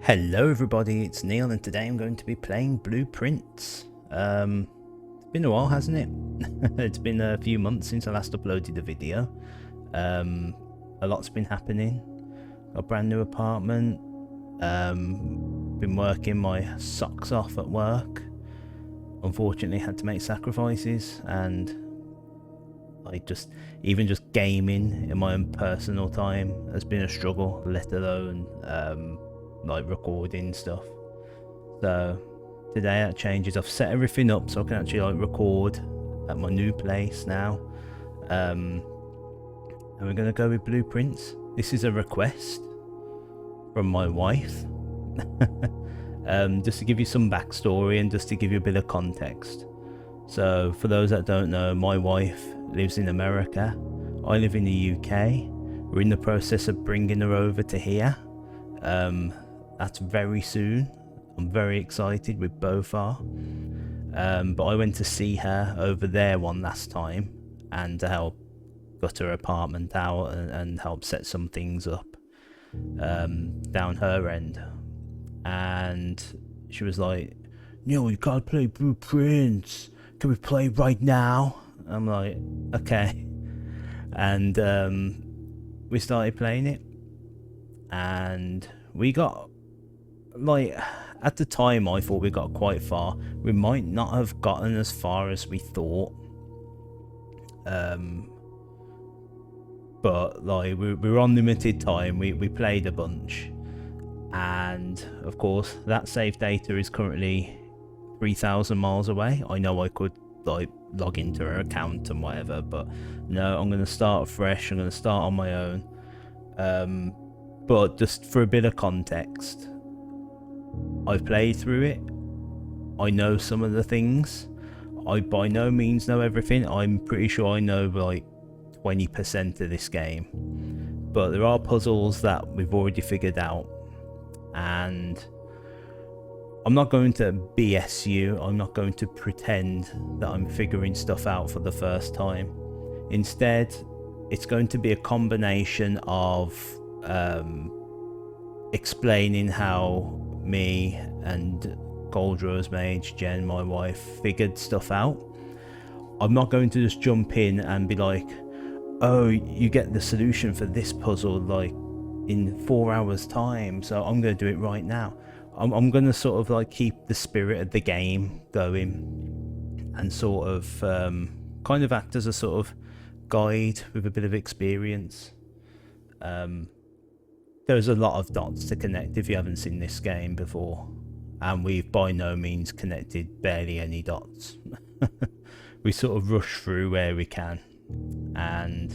Hello everybody, it's Neil and today I'm going to be playing Blueprince. It's been a while, hasn't it? It's been a few months since I last uploaded a video. A lot's been happening. Got a brand new apartment. Been working my socks off at work. Unfortunately had to make sacrifices, and even just gaming in my own personal time has been a struggle, let alone like recording stuff. So today that changes. I've set everything up so I can actually like record at my new place now. And we're gonna go with Blueprince. This is a request from my wife. Just to give you some backstory and just to give you a bit of context. So for those that don't know, my wife lives in America. I live in the UK. We're in the process of bringing her over to here. That's very soon. I'm very excited, we both are. But I went to see her over there one last time and to help got her apartment out and help set some things up down her end. And she was like, "Neil, you gotta play Blueprince. Can we play right now?" I'm like, okay. And we started playing it, and we got, like, at the time I thought we got quite far. We might not have gotten as far as we thought, but like we were on limited time. We played a bunch, and of course that save data is currently 3,000 miles away. I know I could like log into her account and whatever, but no, I'm going to start fresh. I'm going to start on my own. But just for a bit of context, I've played through it. I know some of the things. I by no means know everything. I'm pretty sure I know like 20% of this game, but there are puzzles that we've already figured out, and I'm not going to BS you. I'm not going to pretend that I'm figuring stuff out for the first time. Instead, it's going to be a combination of explaining how me and Gold Rose Mage Jen, my wife, figured stuff out. I'm not going to just jump in and be like, "Oh, you get the solution for this puzzle like in 4 hours time, so I'm going to do it right now." I'm going to sort of like keep the spirit of the game going and sort of kind of act as a sort of guide with a bit of experience. There's a lot of dots to connect if you haven't seen this game before, and we've by no means connected barely any dots. We sort of rush through where we can, and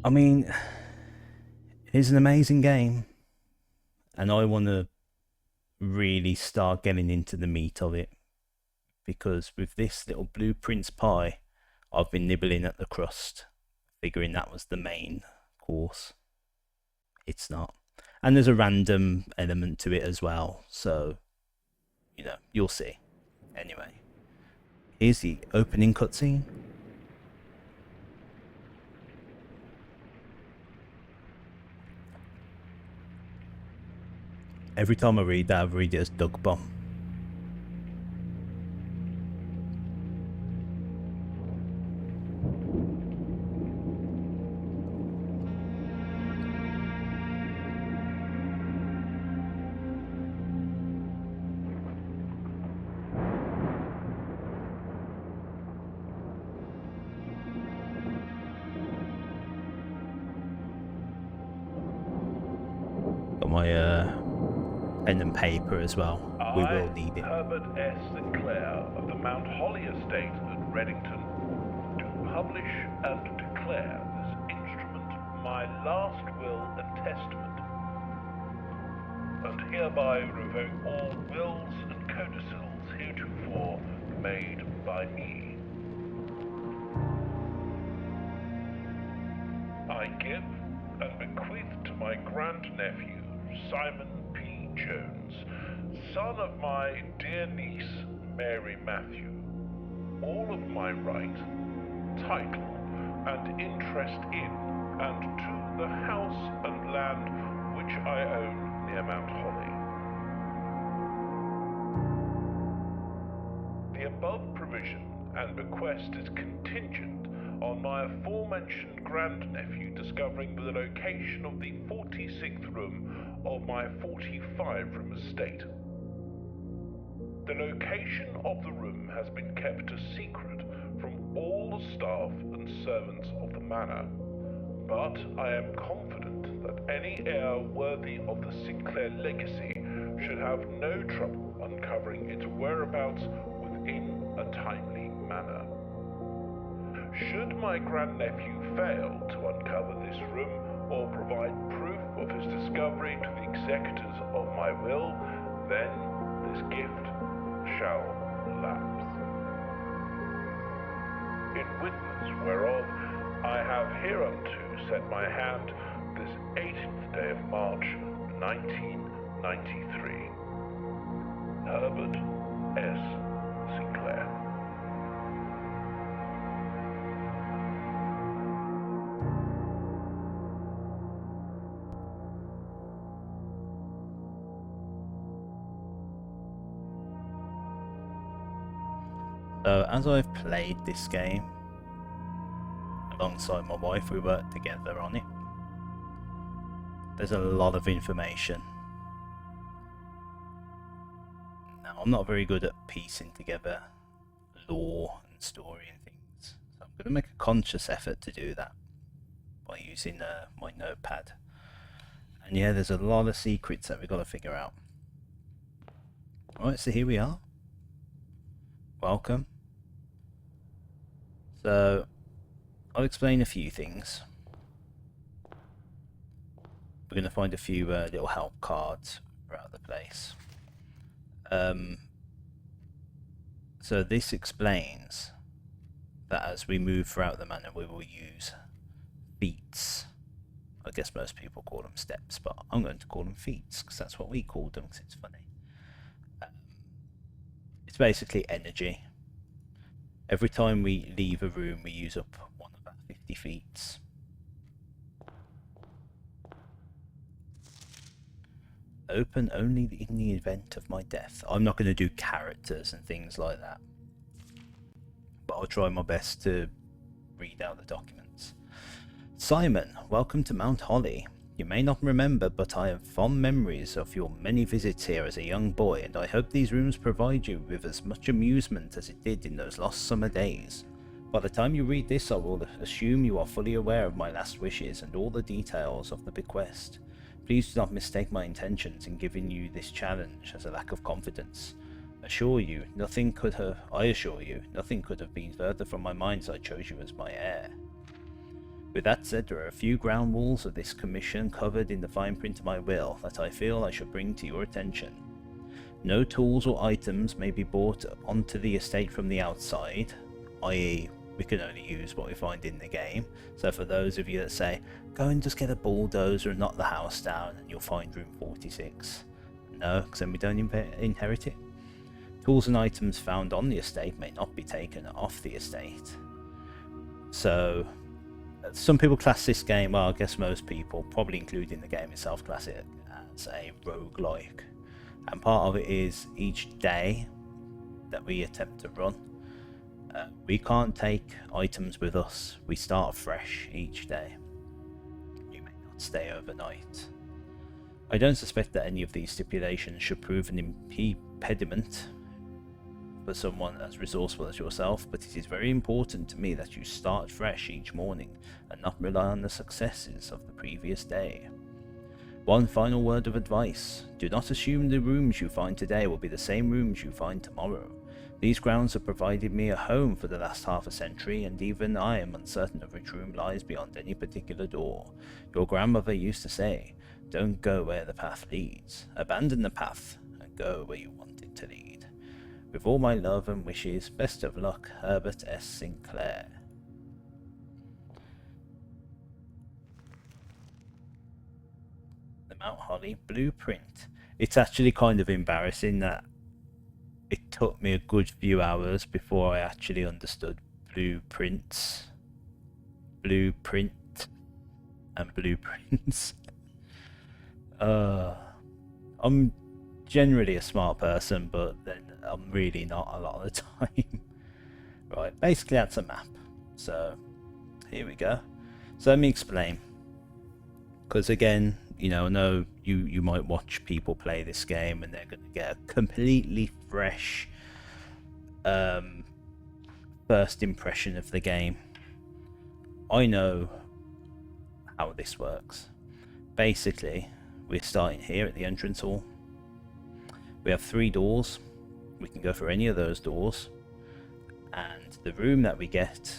I mean, it's an amazing game. And I want to really start getting into the meat of it, because with this little Blueprince pie, I've been nibbling at the crust, figuring that was the main course. It's not. And there's a random element to it as well, so, you know, you'll see. Anyway, here's the opening cutscene. Every time I read that, I read it as Doug Bomb. Got my pen and paper as well. We will need it. Herbert S. Sinclair of the Mount Holly Estate at Reddington, do publish and declare this instrument my last will and testament, and hereby revoke all wills and codicils heretofore made by me. I give and bequeath to my grandnephew, Simon P. Jones, son of my dear niece, Mary Matthew, all of my right, title, and interest in and to the house and land which I own near Mount Holly. The above provision and bequest is contingent on my aforementioned grandnephew discovering the location of the 46th room of my 45-room estate. The location of the room has been kept a secret from all the staff and servants of the manor, but I am confident that any heir worthy of the Sinclair legacy should have no trouble uncovering its whereabouts within a timely manner. Should my grandnephew fail to uncover this room or provide proof of his discovery to the executors of my will, then this gift shall lapse. In witness whereof I have hereunto set my hand this 18th day of March, 1993. Herbert S. Sinclair. So as I've played this game alongside my wife, we worked together on it. There's a lot of information. Now, I'm not very good at piecing together lore and story and things, so I'm going to make a conscious effort to do that by using my notepad. And yeah, there's a lot of secrets that we've got to figure out. Alright, so here we are. Welcome. So, I'll explain a few things. We're going to find a few little help cards throughout the place. So this explains that as we move throughout the manor, we will use feats. I guess most people call them steps, but I'm going to call them feats because that's what we call them because it's funny. It's basically energy. Every time we leave a room, we use up one of our 50 feats. Open only in the event of my death. I'm not going to do characters and things like that, but I'll try my best to read out the documents. Simon, welcome to Mount Holly. You may not remember, but I have fond memories of your many visits here as a young boy, and I hope these rooms provide you with as much amusement as it did in those lost summer days. By the time you read this, I will assume you are fully aware of my last wishes and all the details of the bequest. Please do not mistake my intentions in giving you this challenge as a lack of confidence. I assure you, nothing could have been further from my mind as I chose you as my heir. With that said, there are a few ground rules of this commission covered in the fine print of my will that I feel I should bring to your attention. No tools or items may be brought onto the estate from the outside, i.e. we can only use what we find in the game. So for those of you that say, go and just get a bulldozer and knock the house down and you'll find room 46. No, because then we don't inherit it. Tools and items found on the estate may not be taken off the estate. So some people class this game, well I guess most people, probably including the game itself, class it as a roguelike. And part of it is each day that we attempt to run, we can't take items with us. We start fresh each day. You may not stay overnight. I don't suspect that any of these stipulations should prove an impediment for someone as resourceful as yourself, but it is very important to me that you start fresh each morning and not rely on the successes of the previous day. One final word of advice: do not assume the rooms you find today will be the same rooms you find tomorrow. These grounds have provided me a home for the last half a century, and even I am uncertain of which room lies beyond any particular door. Your grandmother used to say, don't go where the path leads. Abandon the path and go where you want it to lead. With all my love and wishes, best of luck, Herbert S. Sinclair. The Mount Holly blueprint. It's actually kind of embarrassing that it took me a good few hours before I actually understood blueprints, blueprint, and blueprints. I'm generally a smart person, but then I'm really not a lot of the time. Right, basically that's a map. So here we go. So let me explain, because again, you know, I know you might watch people play this game and they're going to get a completely fresh first impression of the game. I know how this works. Basically, we're starting here at the entrance hall. We have 3 doors. We can go for any of those doors, and the room that we get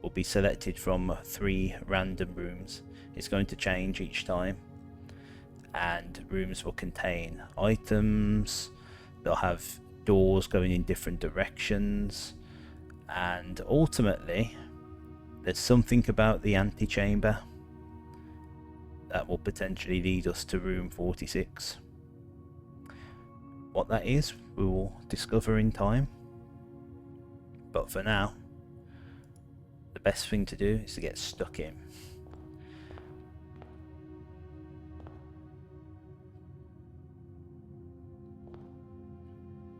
will be selected from 3 random rooms. It's going to change each time, and rooms will contain items. They'll have doors going in different directions, and ultimately there's something about the antechamber that will potentially lead us to room 46. What that is, we will discover in time, but for now the best thing to do is to get stuck in.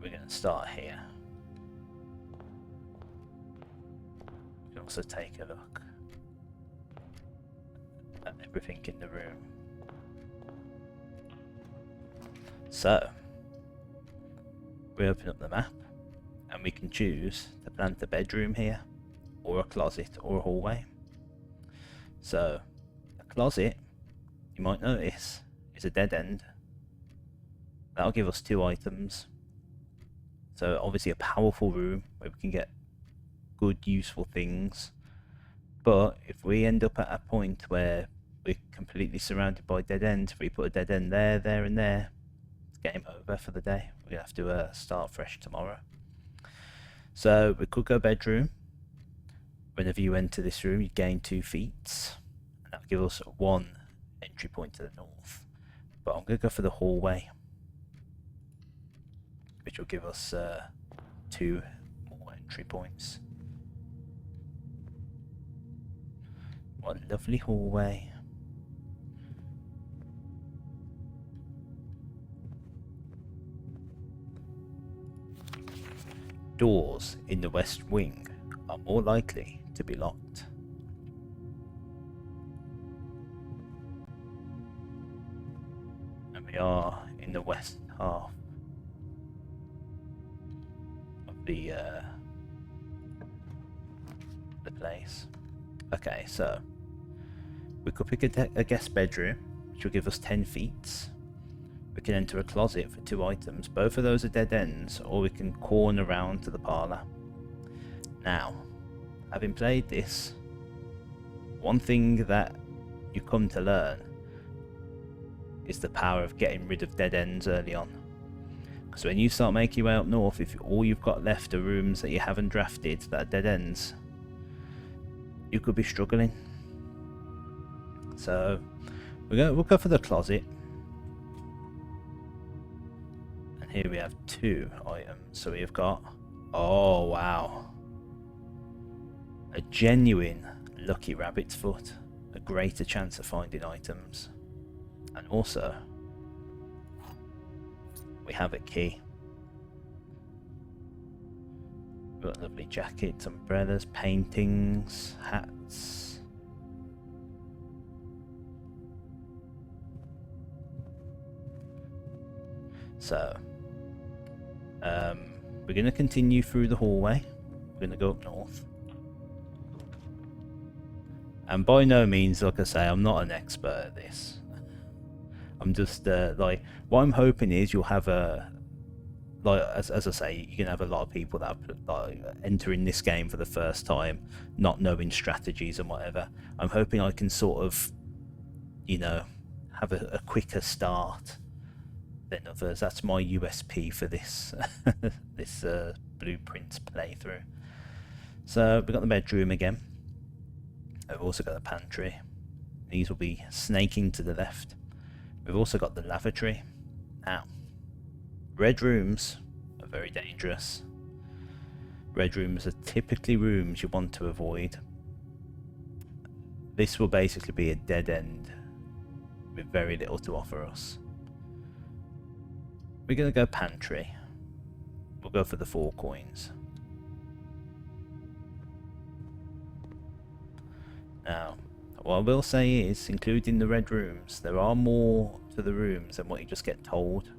We're going to start here. We can also take a look at everything in the room. So we open up the map and we can choose to plant a bedroom here, or a closet, or a hallway. So a closet, you might notice, is a dead end. That'll give us 2 items. So obviously a powerful room where we can get good useful things. But if we end up at a point where we're completely surrounded by dead ends, if we put a dead end there, there and there, it's game over for the day. We're going to have to start fresh tomorrow. So we could go bedroom. Whenever you enter this room, you gain 2 feet. And that'll give us 1 entry point to the north. But I'm going to go for the hallway, which will give us 2 more entry points. What a lovely hallway. Doors in the west wing are more likely to be locked. And we are in the west half of the place. Okay, so we could pick a guest bedroom, which will give us 10 feet. We can enter a closet for 2 items. Both of those are dead ends, or we can corner around to the parlour. Now, having played this, one thing that you come to learn is the power of getting rid of dead ends early on. Because when you start making your way up north, if all you've got left are rooms that you haven't drafted that are dead ends, you could be struggling. So we'll go for the closet. And here we have 2 items. So we've got, oh wow, a genuine lucky rabbit's foot, a greater chance of finding items. And also we have a key. We've got lovely jackets, umbrellas, paintings, hats. So we're going to continue through the hallway. We're going to go up north. And by no means, like I say, I'm not an expert at this. I'm just like, what I'm hoping is you'll have a, like as I say, you can have a lot of people that are like entering this game for the first time, not knowing strategies and whatever. I'm hoping I can sort of, you know, have a quicker start than others. That's my USP for this this blueprints playthrough. So we've got the bedroom again. We've also got the pantry. These will be snaking to the left. We've also got the lavatory. Now, red rooms are very dangerous. Red rooms are typically rooms you want to avoid. This will basically be a dead end with very little to offer us. We're going to go pantry. We'll go for the 4 coins. Now, what I will say is, including the red rooms, there are more to the rooms than what you just get told.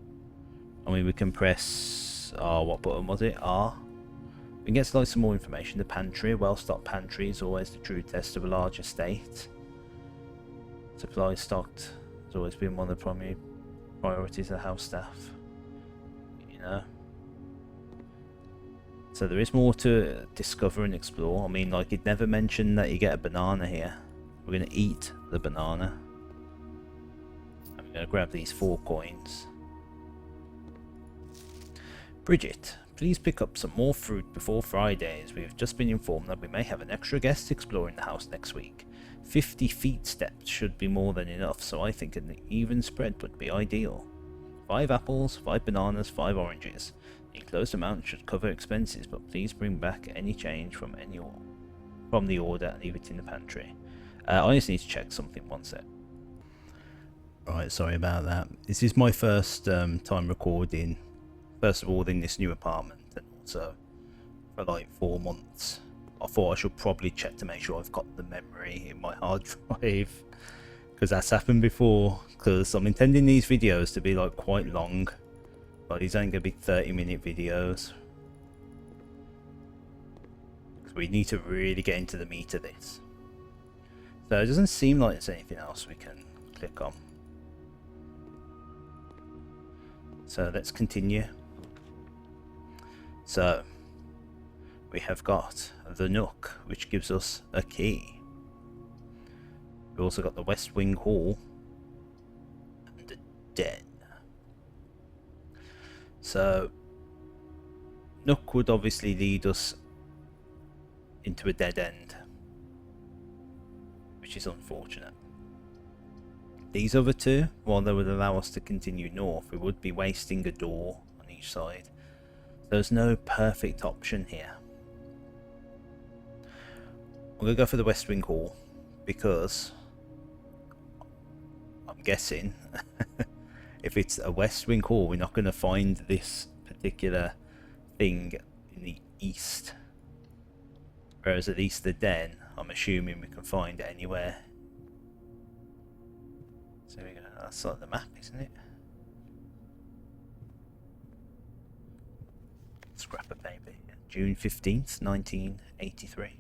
I mean, we can press, what button was it? R. We can get like some more information. The pantry, a well-stocked pantry is always the true test of a large estate. Supplies stocked has always been one of the primary priorities of the house staff. You know. So there is more to discover and explore. I mean, like, it never mentioned that you get a banana here. We're going to eat the banana. I'm going to grab these 4 coins. Bridget, please pick up some more fruit before Friday, as we've just been informed that we may have an extra guest exploring the house next week. 50 feet steps should be more than enough, so I think an even spread would be ideal. 5 apples, 5 bananas, 5 oranges. The enclosed amount should cover expenses, but please bring back any change from the order and leave it in the pantry. I just need to check something, one sec. Right, sorry about that. This is my first time recording, first of all in this new apartment, and also for like 4 months. I thought I should probably check to make sure I've got the memory in my hard drive, because that's happened before, because I'm intending these videos to be like quite long. Like, these ain't gonna be 30-minute videos. So we need to really get into the meat of this. So it doesn't seem like there's anything else we can click on. So let's continue. So we have got the nook, which gives us a key. We've also got the West Wing Hall and the den. So nook would obviously lead us into a dead end, which is unfortunate. These other 2, while they would allow us to continue north, we would be wasting a door on each side. There's no perfect option here. I'm going to go for the West Wing Hall, because I'm guessing if it's a West Wing Hall, we're not going to find this particular thing in the east. Whereas at least the den, I'm assuming we can find it anywhere. So we're gonna, that's like the map, isn't it? Scrap of paper. June 15th, 1983.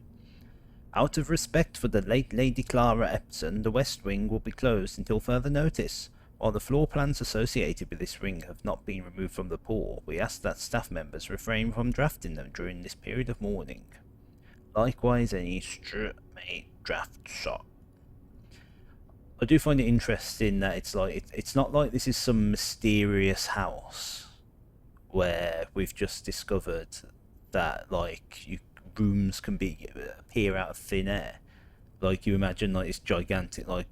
Out of respect for the late Lady Clara Epson, the West Wing will be closed until further notice. While the floor plans associated with this wing have not been removed from the pool, we ask that staff members refrain from drafting them during this period of mourning. Likewise, any made draft shot. I do find it interesting that it's like it's not like this is some mysterious house where we've just discovered that like rooms can appear out of thin air. Like, you imagine like this gigantic like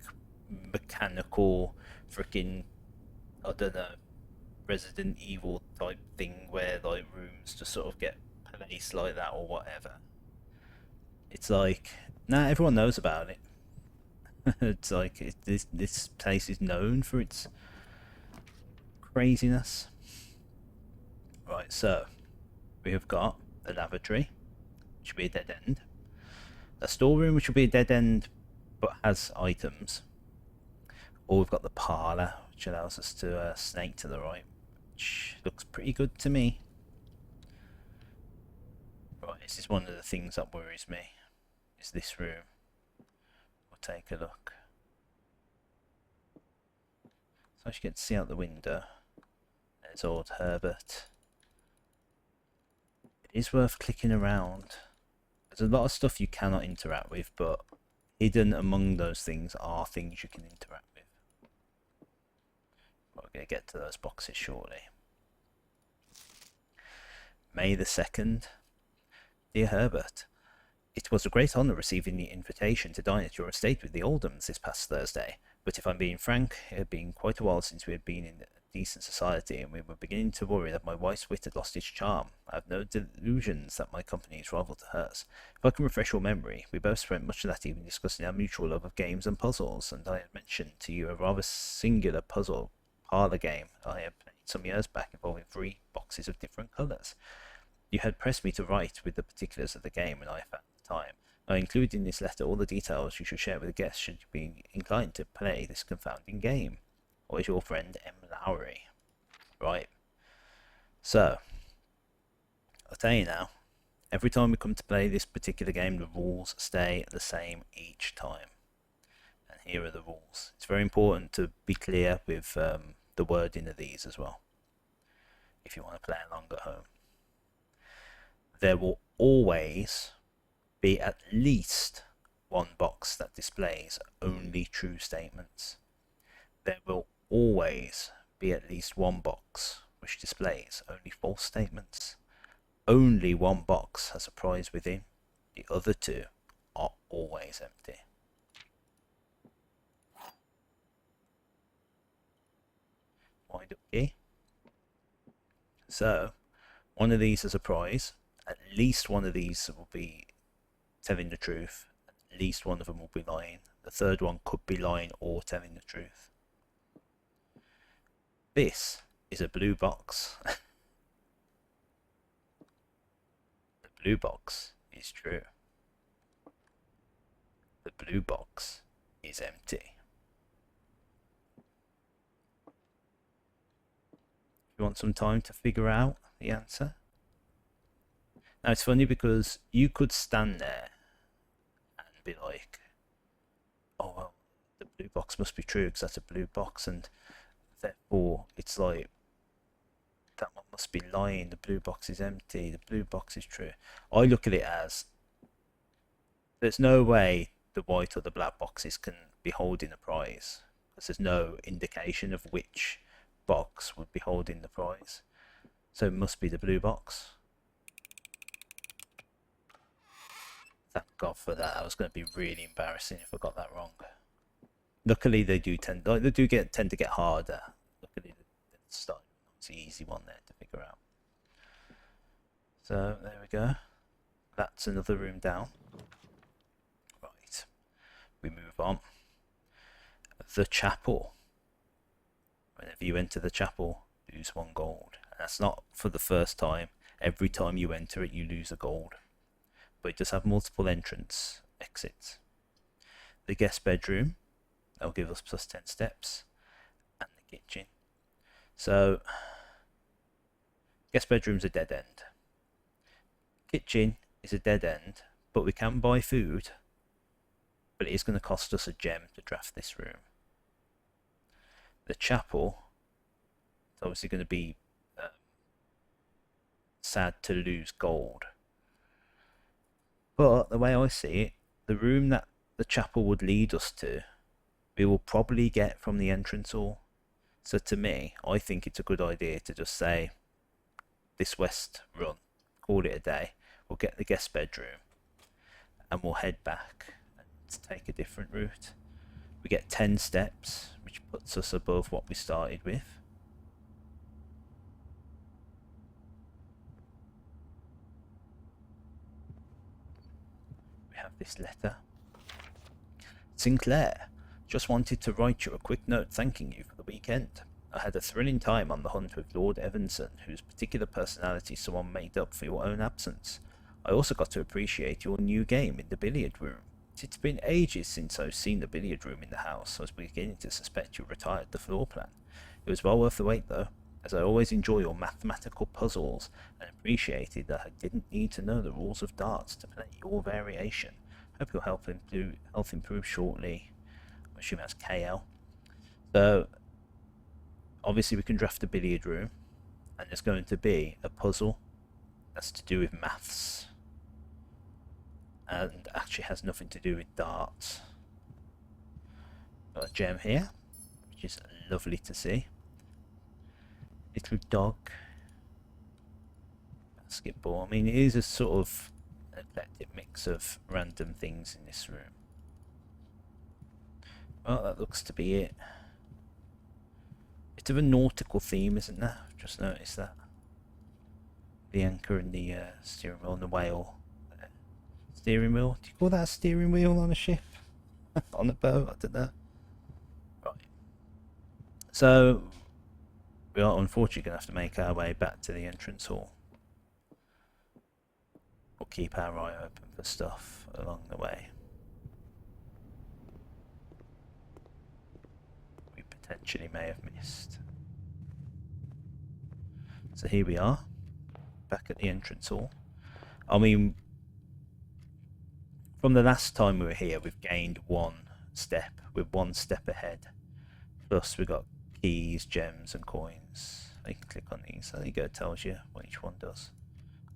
mechanical freaking, I don't know, Resident Evil type thing where like rooms just sort of get placed like that or whatever. It's like, nah, everyone knows about it. It's like this place is known for its craziness. Right, so we have got a lavatory, which will be a dead end. A storeroom, which will be a dead end but has items. Or we've got the parlour, which allows us to snake to the right, which looks pretty good to me. Right, this is one of the things that worries me, is this room. We'll take a look. So I should get to see out the window. There's old Herbert. It is worth clicking around. There's a lot of stuff you cannot interact with, but hidden among those things are things you can interact with. We're going to get to those boxes shortly. May the 2nd. Dear Herbert, it was a great honour receiving the invitation to dine at your estate with the Oldhams this past Thursday, but if I'm being frank, it had been quite a while since we had been in decent society, and we were beginning to worry that my wife's wit had lost its charm. I have no delusions that my company is rival to hers. If I can refresh your memory, we both spent much of that evening discussing our mutual love of games and puzzles, and I had mentioned to you a rather singular puzzle parlour game I had played some years back involving 3 boxes of different colours. You had pressed me to write with the particulars of the game, and I found the time. I include in this letter all the details you should share with the guests should you be inclined to play this confounding game. Always your friend, M. Lowry. Right. So, I'll tell you now, every time we come to play this particular game, the rules stay the same each time. And here are the rules. It's very important to be clear with the wording of these as well, if you want to play along at home. There will always be at least one box that displays only true statements. There will always be at least one box which displays only false statements. Only one box has a prize within. The other 2 are always empty. Wind up key. So, one of these has a prize. At least one of these will be telling the truth. At least one of them will be lying. The third one could be lying or telling the truth. This is a blue box. The blue box is true. The blue box is empty. You want some time to figure out the answer? Now it's funny because you could stand there and be like, oh well, the blue box must be true because that's a blue box, and therefore it's like, that one must be lying, the blue box is empty, the blue box is true. I look at it as, there's no way the white or the black boxes can be holding a prize, because there's no indication of which box would be holding the prize. So it must be the blue box. Thank God for that. That was going to be really embarrassing if I got that wrong. Luckily they do tend to get harder. Luckily the start was the easy one there to figure out. So there we go. That's another room down. Right. We move on. The chapel. Whenever you enter the chapel, lose 1 gold. And that's not for the first time. Every time you enter it, you lose a gold. But it does have multiple exits. The guest bedroom, that'll give us plus 10 steps. And the kitchen. So, guest bedroom's a dead end. Kitchen is a dead end, but we can buy food. But it is going to cost us a gem to draft this room. The chapel, it's obviously going to be sad to lose gold. But the way I see it, the room that the chapel would lead us to, we will probably get from the entrance hall. So to me, I think it's a good idea to just say, this west run, call it a day. We'll get the guest bedroom and we'll head back and take a different route. We get 10 steps, which puts us above what we started with. We have this letter. Sinclair, just wanted to write you a quick note thanking you for the weekend. I had a thrilling time on the hunt with Lord Evanson, whose particular personality someone made up for your own absence. I also got to appreciate your new game in the billiard room. It's been ages since I've seen the billiard room in the house, so I was beginning to suspect you retired the floor plan. It was well worth the wait though, as I always enjoy your mathematical puzzles, and appreciated that I didn't need to know the rules of darts to play your variation. Hope your health improve shortly. I assume that's KL. So, obviously we can draft a billiard room, and there's going to be a puzzle that's to do with maths. And actually has nothing to do with darts. Got a gem here, which is lovely to see. Little dog. Basketball. I mean, it is a sort of eclectic mix of random things in this room. Well, that looks to be it. Bit of a nautical theme, isn't there? I've just noticed that. The anchor and the steering wheel and the whale. Steering wheel? Do you call that a steering wheel on a ship? On a boat? I don't know. Right. So, We are unfortunately going to have to make our way back to the entrance hall. We'll keep our eye open for stuff along the way we potentially may have missed. So here we are, back at the entrance hall. I mean, from the last time we were here, we've gained one step. We're one step ahead. Plus we've got keys, gems and coins. You can click on these. There you go, it tells you what each one does.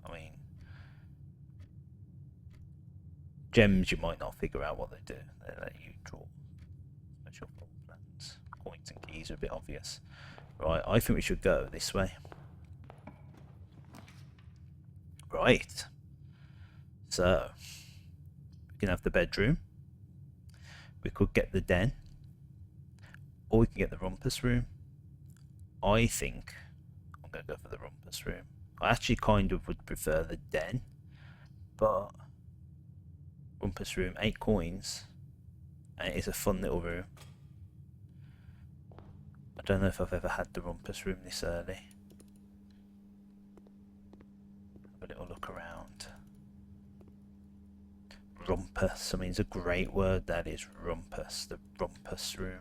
I mean, gems you might not figure out what they do. They let you draw special floor plans. Coins and keys are a bit obvious. Right, I think we should go this way. Right. So, we can have the bedroom. We could get the den. Or we can get the rumpus room. I think I'm going to go for the rumpus room. I actually kind of would prefer the den. But rumpus room, 8 coins. And it is a fun little room. I don't know if I've ever had the rumpus room this early. Have a little look around. Rumpus, I mean, it's a great word, that is, rumpus, the rumpus room.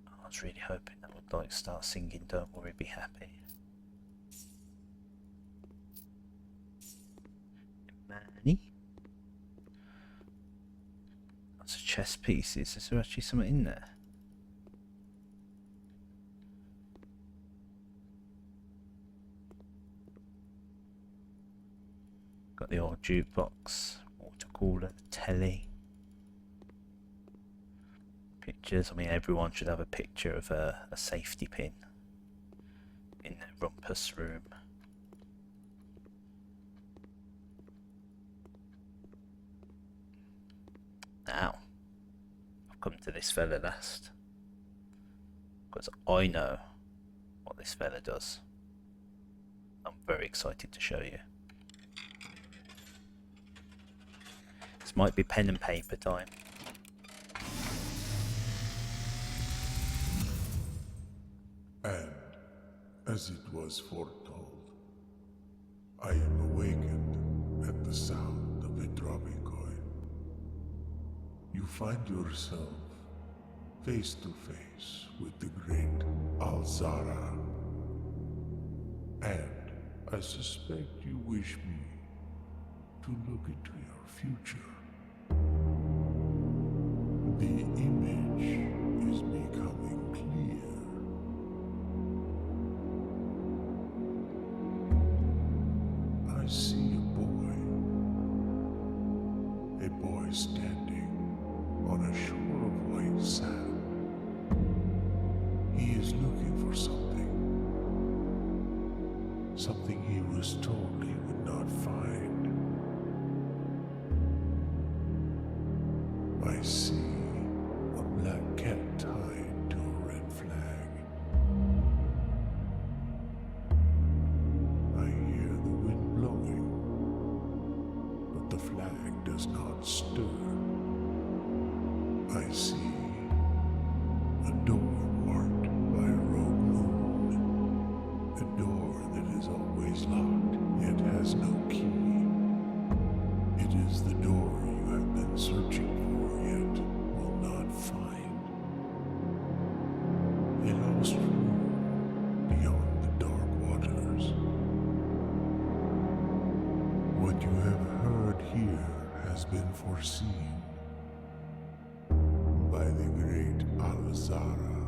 I was really hoping that would like start singing Don't Worry Be Happy. Money. Lots of chess pieces. Is there actually something in there? Got the old jukebox, water cooler, telly. Pictures. I mean, everyone should have a picture of a safety pin in their rumpus room. Now, I've come to this fella last, because I know what this fella does. I'm very excited to show you. This might be pen and paper time. And, as it was foretold, I am awakened at the sound of a dropping coin. You find yourself face to face with the great Alzara. And I suspect you wish me to look into your future. The image is becoming clear. I see a boy standing on a shore of white sand. He is looking for something he was told he would not find. I see a black cat tied to a red flag. I hear the wind blowing, but the flag does not stir. I see a door marked by a rogue moon, a door that is always locked yet has no key. It is the door you have been searching for yet will not find. A lost room beyond the dark waters. What you have heard here has been foreseen by the great Alzara.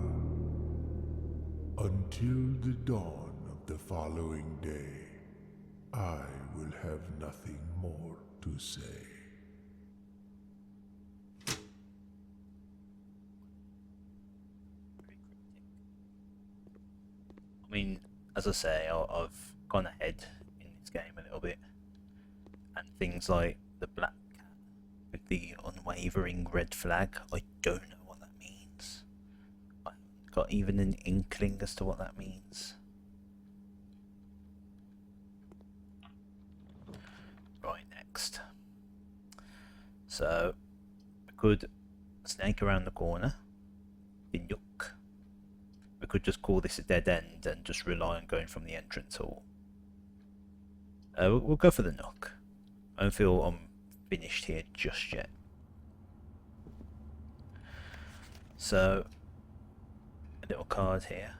Until the dawn of the following day, I will have nothing more to say. I mean, as I say, I've gone ahead in this game a little bit, and things like the black cat with the unwavering red flag, I don't know what that means. I haven't got even an inkling as to what that means. Right, next. So, I could snake around the corner, duck, we could just call this a dead end and just rely on going from the entrance hall. We'll go for the nook. I don't feel I'm finished here just yet. So, a little card here,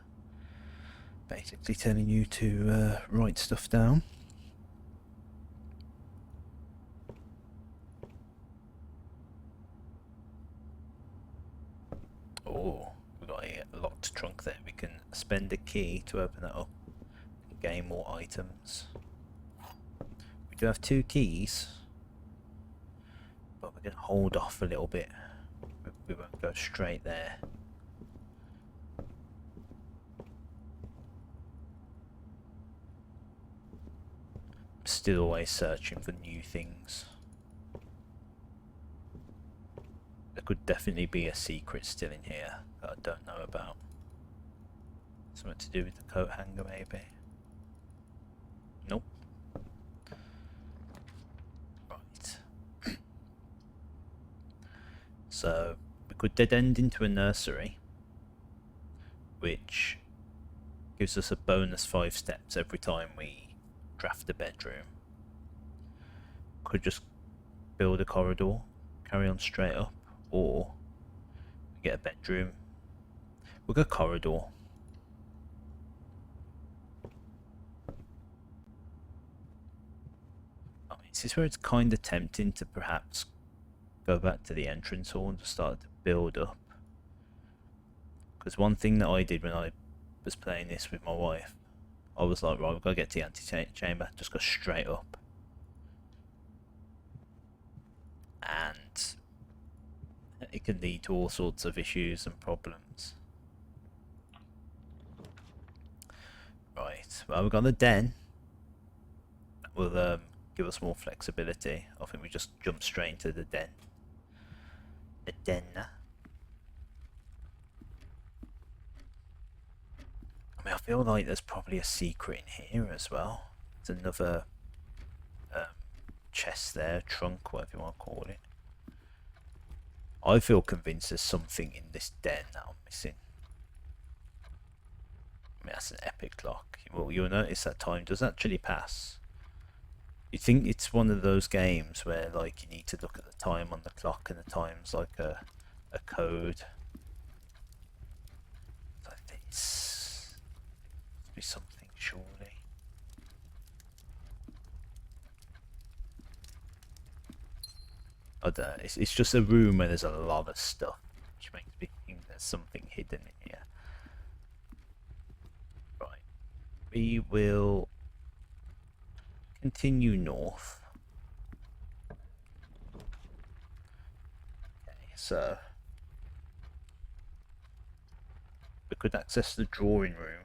basically telling you to write stuff down. Oh, we've got a locked trunk there. We can spend a key to open that up and gain more items. We do have 2 keys, but we're going to hold off a little bit. We won't go straight there. I'm still always searching for new things. There could definitely be a secret still in here that I don't know about. Something to do with the coat hanger, maybe? Nope. Right. So, we could dead end into a nursery, which gives us a bonus 5 steps every time we draft a bedroom. Could just build a corridor, carry on straight up, or get a bedroom. We'll go corridor. I mean, this is where it's kind of tempting to perhaps go back to the entrance hall and just start to build up. Because one thing that I did when I was playing this with my wife, I was like, right, we've got to get to the ante-chamber, just go straight up. And it can lead to all sorts of issues and problems. Right, well, we've got the den. That will give us more flexibility. I think we just jump straight into the den. The den. I mean, I feel like there's probably a secret in here as well. There's another chest there, trunk, whatever you want to call it. I feel convinced there's something in this den that I'm missing. I mean, that's an epic clock. Well, you'll notice that time does actually pass. You think it's one of those games where, like, you need to look at the time on the clock and the time's like a code. I think it's must be something, surely. I don't know, it's just a room where there's a lot of stuff, which makes me think there's something hidden in here. Right, we will continue north. Okay, so we could access the drawing room.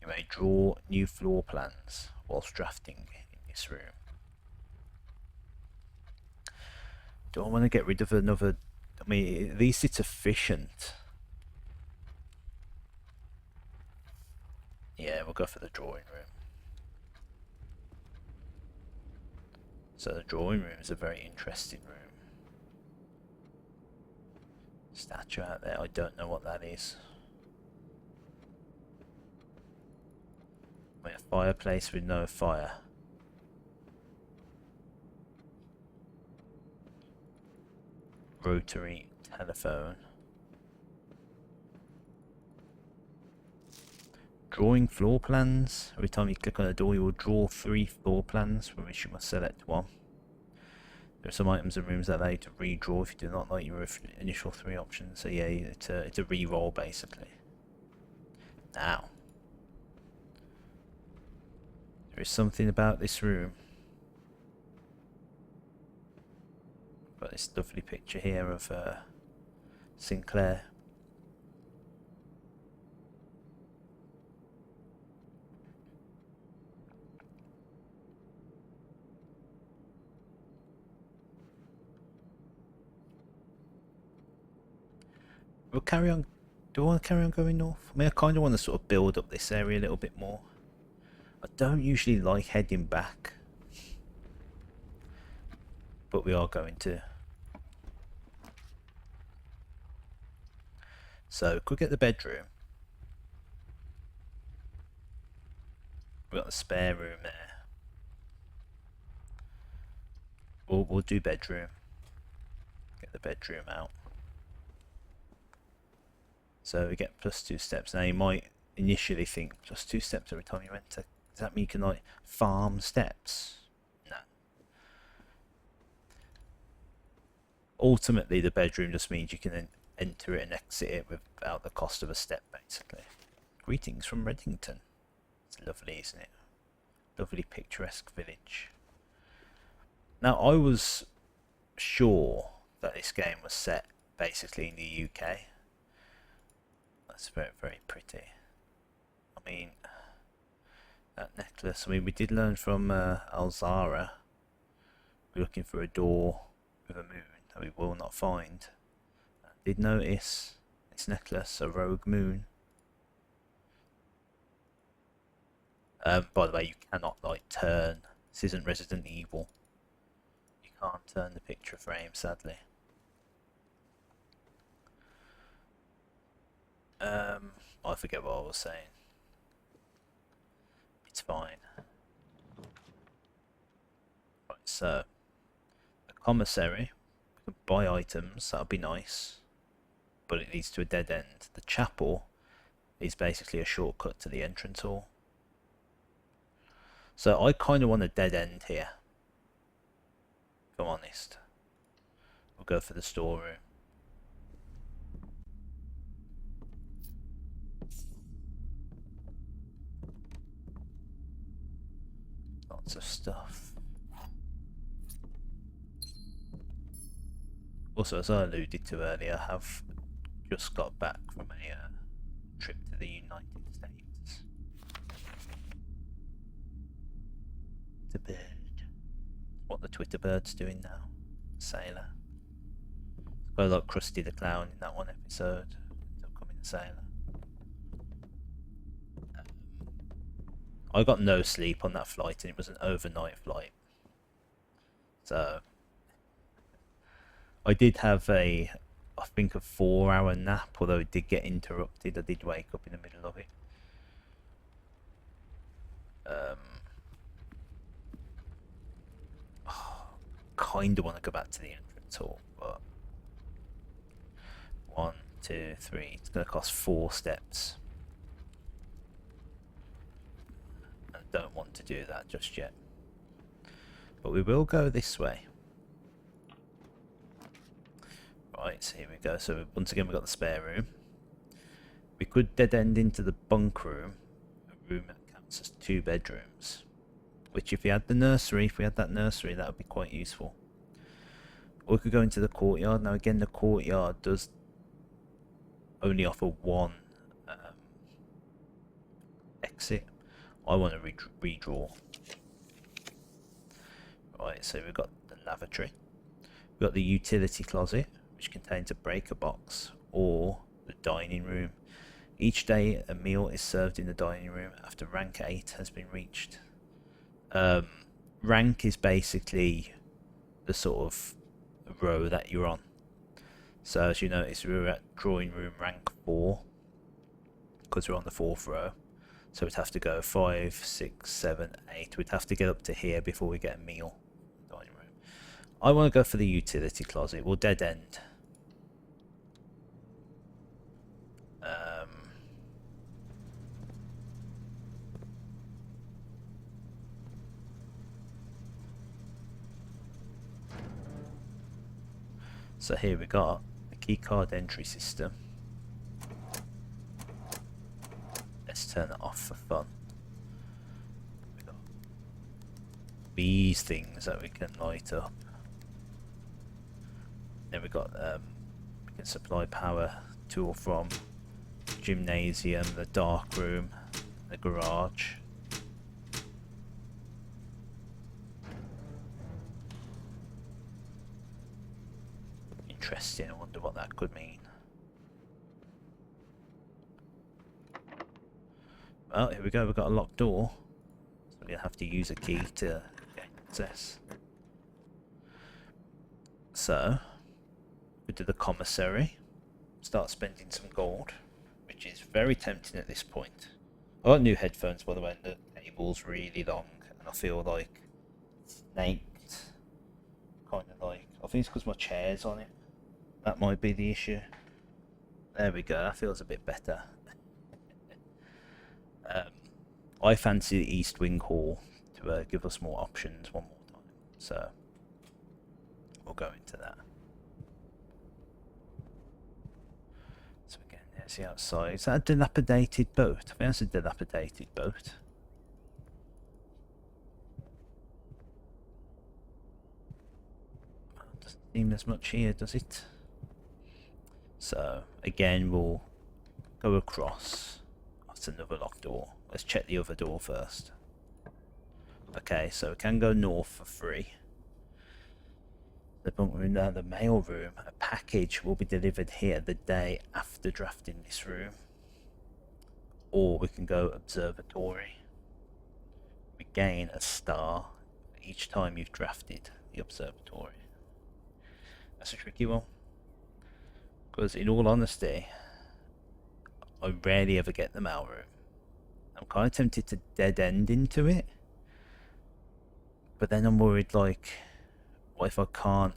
You may draw new floor plans whilst drafting in this room. Do I want to get rid of another? I mean, at least it's efficient. Yeah, we'll go for the drawing room. So the drawing room is a very interesting room. Statue out there, I don't know what that is. I mean, a fireplace with no fire. Rotary telephone. Drawing floor plans. Every time you click on a door, you will draw 3 floor plans, from which you must select one. There are some items and rooms that allow you to redraw if you do not like your initial 3 options. So yeah, it's a re-roll basically. Now, there is something about this room. Got this lovely picture here of Sinclair. We'll carry on. Do I want to carry on going north? I mean, I kind of want to sort of build up this area a little bit more. I don't usually like heading back, but we are going to. So, could get the bedroom. We've got the spare room there. We'll do bedroom. Get the bedroom out. So we get +2 steps. Now you might initially think +2 steps every time you enter. Does that mean you can like farm steps? No. Ultimately, the bedroom just means you can enter it and exit it without the cost of a step, basically. Greetings from Reddington. It's lovely, isn't it? Lovely picturesque village. Now, I was sure that this game was set basically in the UK. That's very, very pretty. I mean, that necklace. I mean, we did learn from Alzara. We're looking for a door with a moon that we will not find. I did notice its necklace, a rogue moon. By the way, you cannot like turn. This isn't Resident Evil. You can't turn the picture frame, sadly. I forget what I was saying. It's fine. Right, so the commissary. We can buy items. That'll be nice, but it leads to a dead end. The chapel is basically a shortcut to the entrance hall. So I kind of want a dead end here, if I'm honest. We'll go for the storeroom. Lots of stuff. Also, as I alluded to earlier, I have just got back from a trip to the United States. The bird. What the Twitter bird's doing now. Sailor. Got like Krusty the Clown in that one episode. Becoming a sailor. I got no sleep on that flight, and it was an overnight flight. So I did have I think a 4-hour nap, although it did get interrupted. I did wake up in the middle of it. Kind of want to go back to the entrance hall, but 1, 2, 3. It's going to cost 4 steps. I don't want to do that just yet, but we will go this way. Right, so here we go. So once again, we've got the spare room. We could dead end into the bunk room, a room that counts as 2 bedrooms. Which, if we had the nursery, that would be quite useful. Or we could go into the courtyard. Now, again, the courtyard does only offer 1 exit. I want to redraw. Right, so we've got the lavatory. We've got the utility closet, which contains a breaker box, or the dining room. Each day, a meal is served in the dining room after rank 8 has been reached. Rank is basically the sort of row that you're on. So as you notice, we're at drawing room rank 4 because we're on the 4th row. So we'd have to go 5, 6, 7, 8. We'd have to get up to here before we get a meal in the dining room. I want to go for the utility closet. We'll dead end. So here we got a keycard entry system. Let's turn it off for fun. We got these things that we can light up. Then we got we can supply power to or from gymnasium, the dark room, the garage. Interesting, I wonder what that could mean. Well, here we go, we've got a locked door. So we're going to have to use a key to gain access. So, we do the commissary. Start spending some gold, which is very tempting at this point. I got new headphones, by the way, and the table's really long, and I feel like snaked. Kind of like, I think it's because my chair's on it. That might be the issue. There we go, that feels a bit better. I fancy the East Wing Hall to give us more options one more time, so we'll go into that. So again, there's the outside. Is that a dilapidated boat? I think that's a dilapidated boat. Doesn't seem there's much here, does it? So again, we'll go across. That's another locked door. Let's check the other door first. Okay, so we can go north for free. The bunk room now, the mail room. A package will be delivered here the day after drafting this room. Or we can go observatory. We gain a star each time you've drafted the observatory. That's a tricky one. Because in all honesty, I rarely ever get the mail room. I'm kind of tempted to dead end into it. But then I'm worried, like, what if I can't?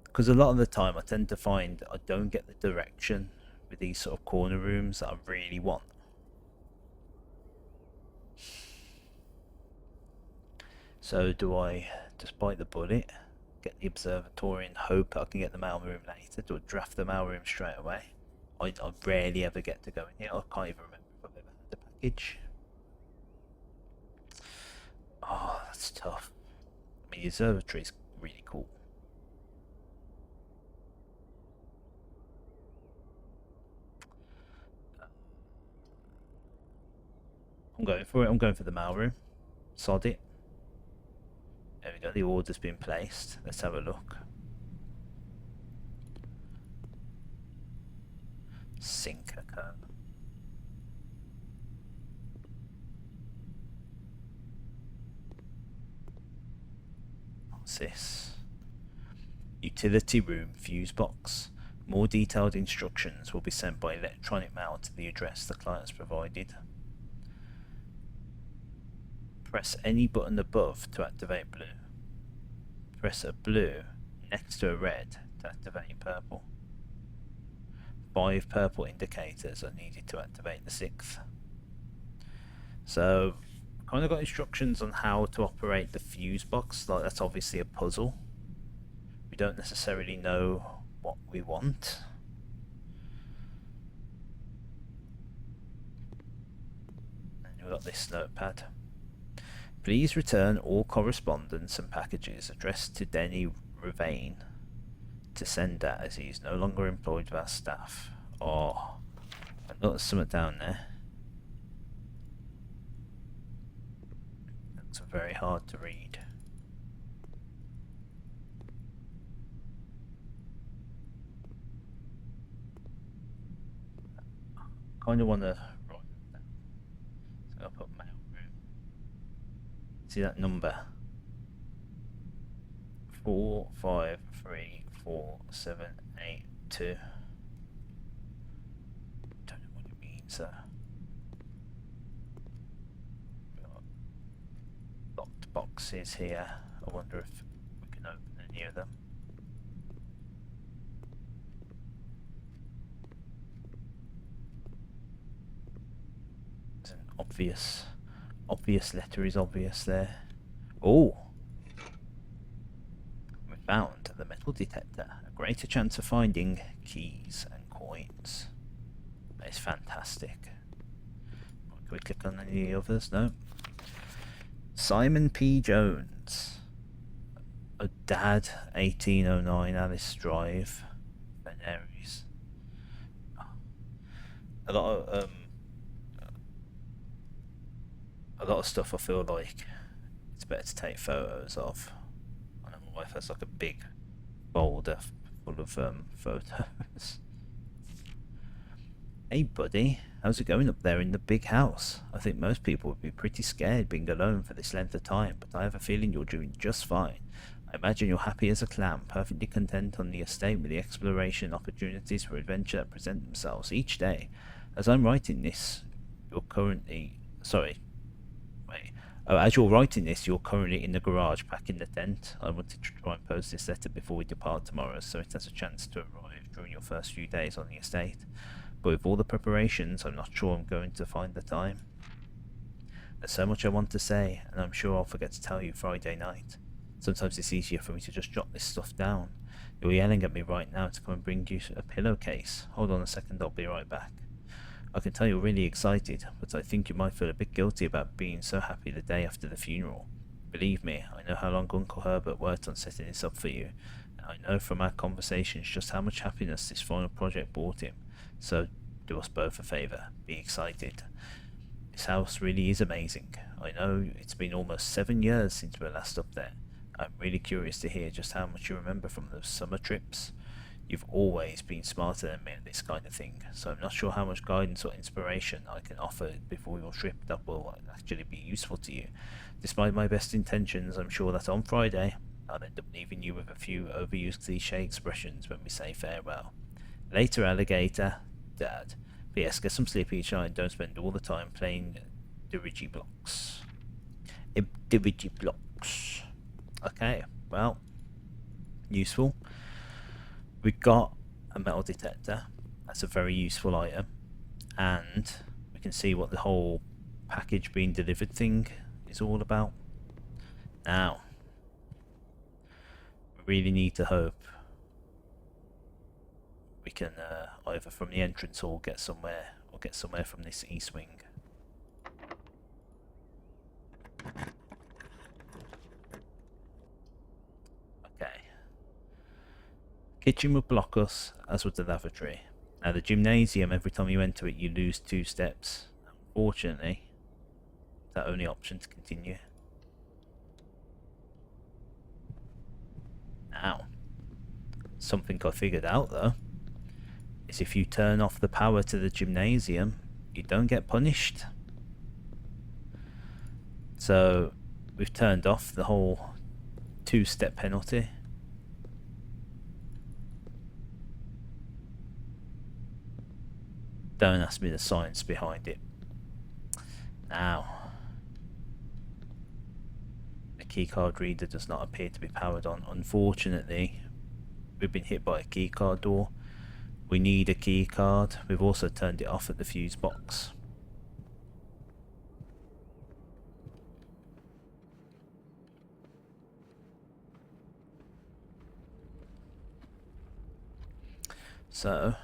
Because a lot of the time I tend to find I don't get the direction with these sort of corner rooms that I really want. So do I just bite the bullet, get the observatory and hope I can get the mail room later? Do I draft the mail room straight away? I rarely ever get to go in here. I can't even remember if I've ever had the package. Oh, that's tough. I mean, the observatory is really cool. I'm going for it. I'm going for the mail room. Sod it. There we go. The order's been placed. Let's have a look. Sinker code. What's this? Utility room fuse box. More detailed instructions will be sent by electronic mail to the address the client has provided. Press any button above to activate blue. Press a blue next to a red to activate purple. 5 purple indicators are needed to activate the 6th. So, kind of got instructions on how to operate the fuse box. Like, that's obviously a puzzle. We don't necessarily know what we want. And we've got this notepad. Please return all correspondence and packages addressed to Denny Ravane to sender, as he is no longer employed with our staff. Oh, I know there's something down there. That's very hard to read. Kind of want to write that down. So I'll put mail room. See that number? 453472. Don't know what it means. Locked boxes here. I wonder if we can open any of them. There's an obvious letter is obvious there. Oh! We found the metal detector. A greater chance of finding keys and coins. That is fantastic. Can we click on any of the others? No. Simon P. Jones. A Dad, 1809 Alice Drive, Veneris. A lot of stuff I feel like it's better to take photos of. I know my wife has like a big folder full of photos. Hey buddy, how's it going up there in the big house? I think most people would be pretty scared being alone for this length of time, but I have a feeling you're doing just fine. I imagine you're happy as a clam, perfectly content on the estate with the exploration opportunities for adventure that present themselves each day. As I'm writing this, you're currently... Sorry. Oh, as you're writing this, you're currently in the garage packing the tent. I wanted to try and post this letter before we depart tomorrow, so it has a chance to arrive during your first few days on the estate. But with all the preparations, I'm not sure I'm going to find the time. There's so much I want to say, and I'm sure I'll forget to tell you Friday night. Sometimes it's easier for me to just jot this stuff down. You're yelling at me right now to come and bring you a pillowcase. Hold on a second, I'll be right back. I can tell you're really excited, but I think you might feel a bit guilty about being so happy the day after the funeral. Believe me, I know how long Uncle Herbert worked on setting this up for you, and I know from our conversations just how much happiness this final project brought him. So, do us both a favour. Be excited. This house really is amazing. I know it's been almost 7 years since we were last up there. I'm really curious to hear just how much you remember from those summer trips. You've always been smarter than me at this kind of thing, so I'm not sure how much guidance or inspiration I can offer before your trip that will actually be useful to you. Despite my best intentions, I'm sure that on Friday, I'll end up leaving you with a few overused cliche expressions when we say farewell. Later, alligator. Dad. P.S. Get some sleep each night and don't spend all the time playing didgeridoo blocks. Didgeridoo blocks. Okay, well, useful. We've got a metal detector. That's a very useful item. And we can see what the whole package being delivered thing is all about. Now, we really need to hope we can either from the entrance hall get somewhere, or get somewhere from this east wing. Okay. Kitchen would block us, as would the lavatory. Now the gymnasium, every time you enter it you lose 2 steps. Unfortunately, that only option to continue. Now, something I figured out though, is if you turn off the power to the gymnasium, you don't get punished. So, we've turned off the whole 2-step penalty. Don't ask me the science behind it. Now, the keycard reader does not appear to be powered on. Unfortunately, we've been hit by a keycard door. We need a keycard. We've also turned it off at the fuse box. So,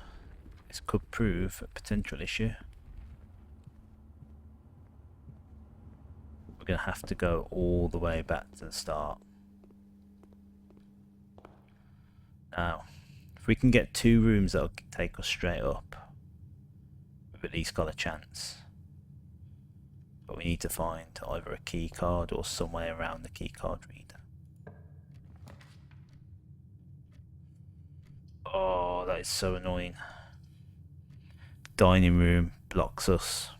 this could prove a potential issue. We're going to have to go all the way back to the start. Now, if we can get 2 rooms that'll take us straight up, we've at least got a chance. But we need to find either a key card or somewhere around the key card reader. Oh, that is so annoying. Dining room blocks us.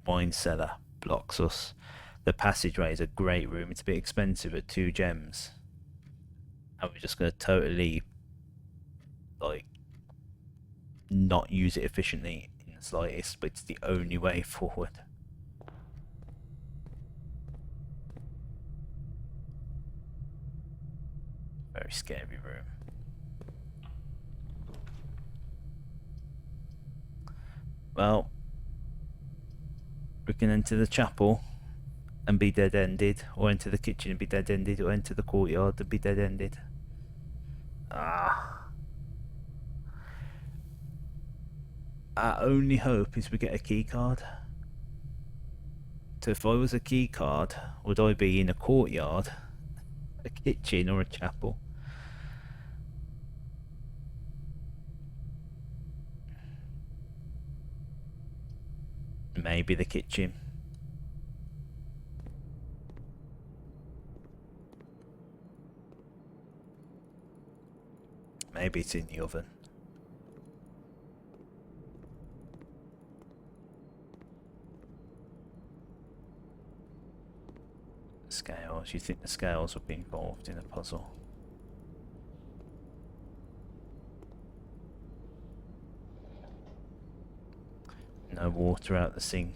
Wine cellar blocks us. The passageway is a great room. It's a bit expensive at 2 gems. And we're just going to totally, like, not use it efficiently in the slightest, but it's the only way forward. Very scary room. Well, we can enter the chapel and be dead-ended, or enter the kitchen and be dead-ended, or enter the courtyard and be dead-ended. Our only hope is we get a key card. So if I was a key card, would I be in a courtyard, a kitchen, or a chapel? Maybe the kitchen. Maybe it's in the oven. Scales. You think the scales would be involved in a puzzle? No water out the sink.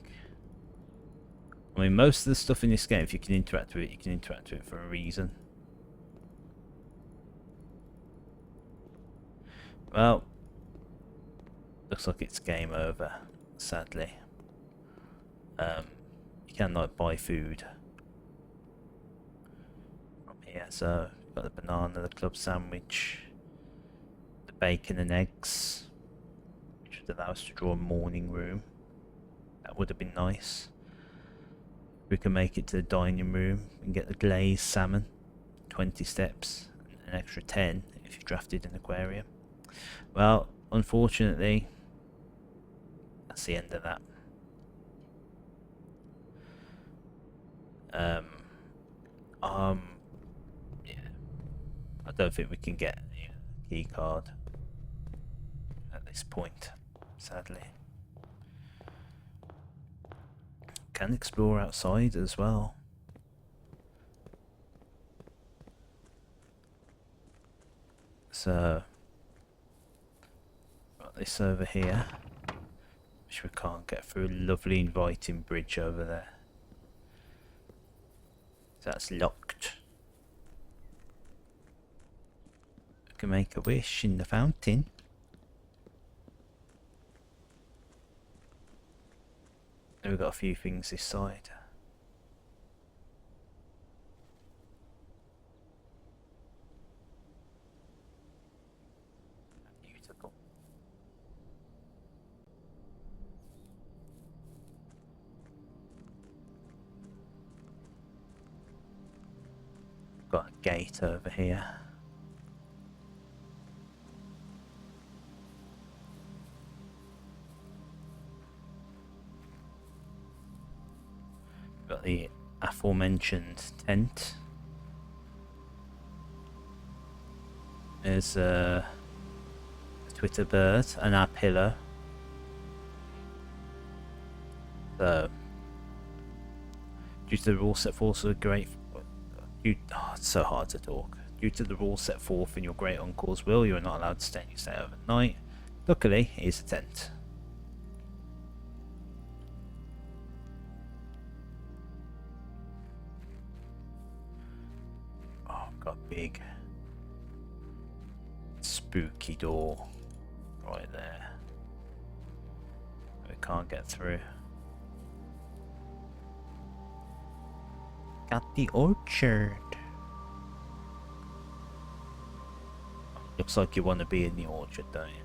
I mean, most of the stuff in this game, if you can interact with it, you can interact with it for a reason. Well, looks like it's game over, sadly. You can like buy food from here, so you've got the banana, the club sandwich, the bacon and eggs, which would allow us to draw a morning room. That would have been nice. We can make it to the dining room and get the glazed salmon, 20 steps, an extra 10 if you've drafted an aquarium. Well, unfortunately, that's the end of that. Yeah, I don't think we can get a key card at this point, sadly. Can explore outside as well. So, got this over here, which we can't get through. Lovely inviting bridge over there. So that's locked. We can make a wish in the fountain. And we've got a few things this side. Beautiful. Got a gate over here. Got the aforementioned tent. There's a Twitter bird and our pillow. So, due to the rules set forth of great, it's so hard to talk. Due to the rules set forth in your great uncle's will, you are not allowed to stay in your stay overnight. Luckily, here's a tent. Got a big spooky door right there. We can't get through. Got the orchard. Looks like you want to be in the orchard, don't you?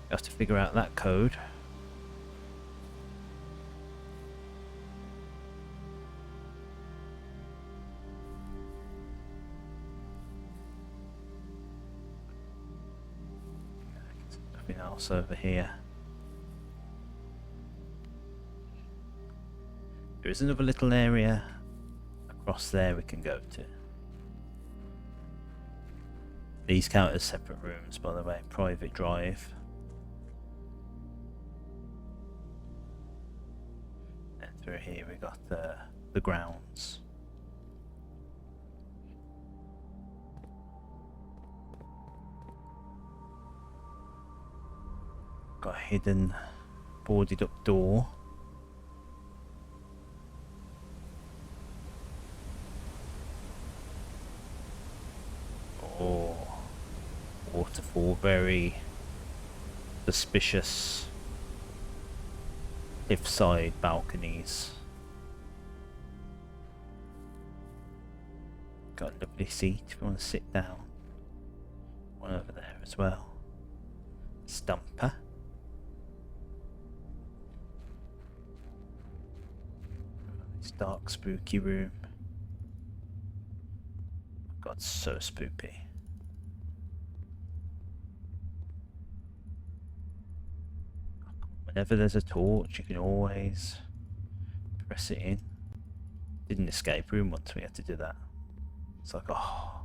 You have to figure out that code. There's nothing else over here. There is another little area across there we can go to. These count as separate rooms, by the way. Private drive. Through here we got the grounds. Got a hidden boarded up door. Oh, waterfall, very suspicious. Cliffside balconies. Got a lovely seat if you want to sit down. One over there as well. Stumper. This dark spooky room. God, so spooky. Whenever there's a torch, you can always press it in. Did an escape room once, we had to do that. It's like, oh,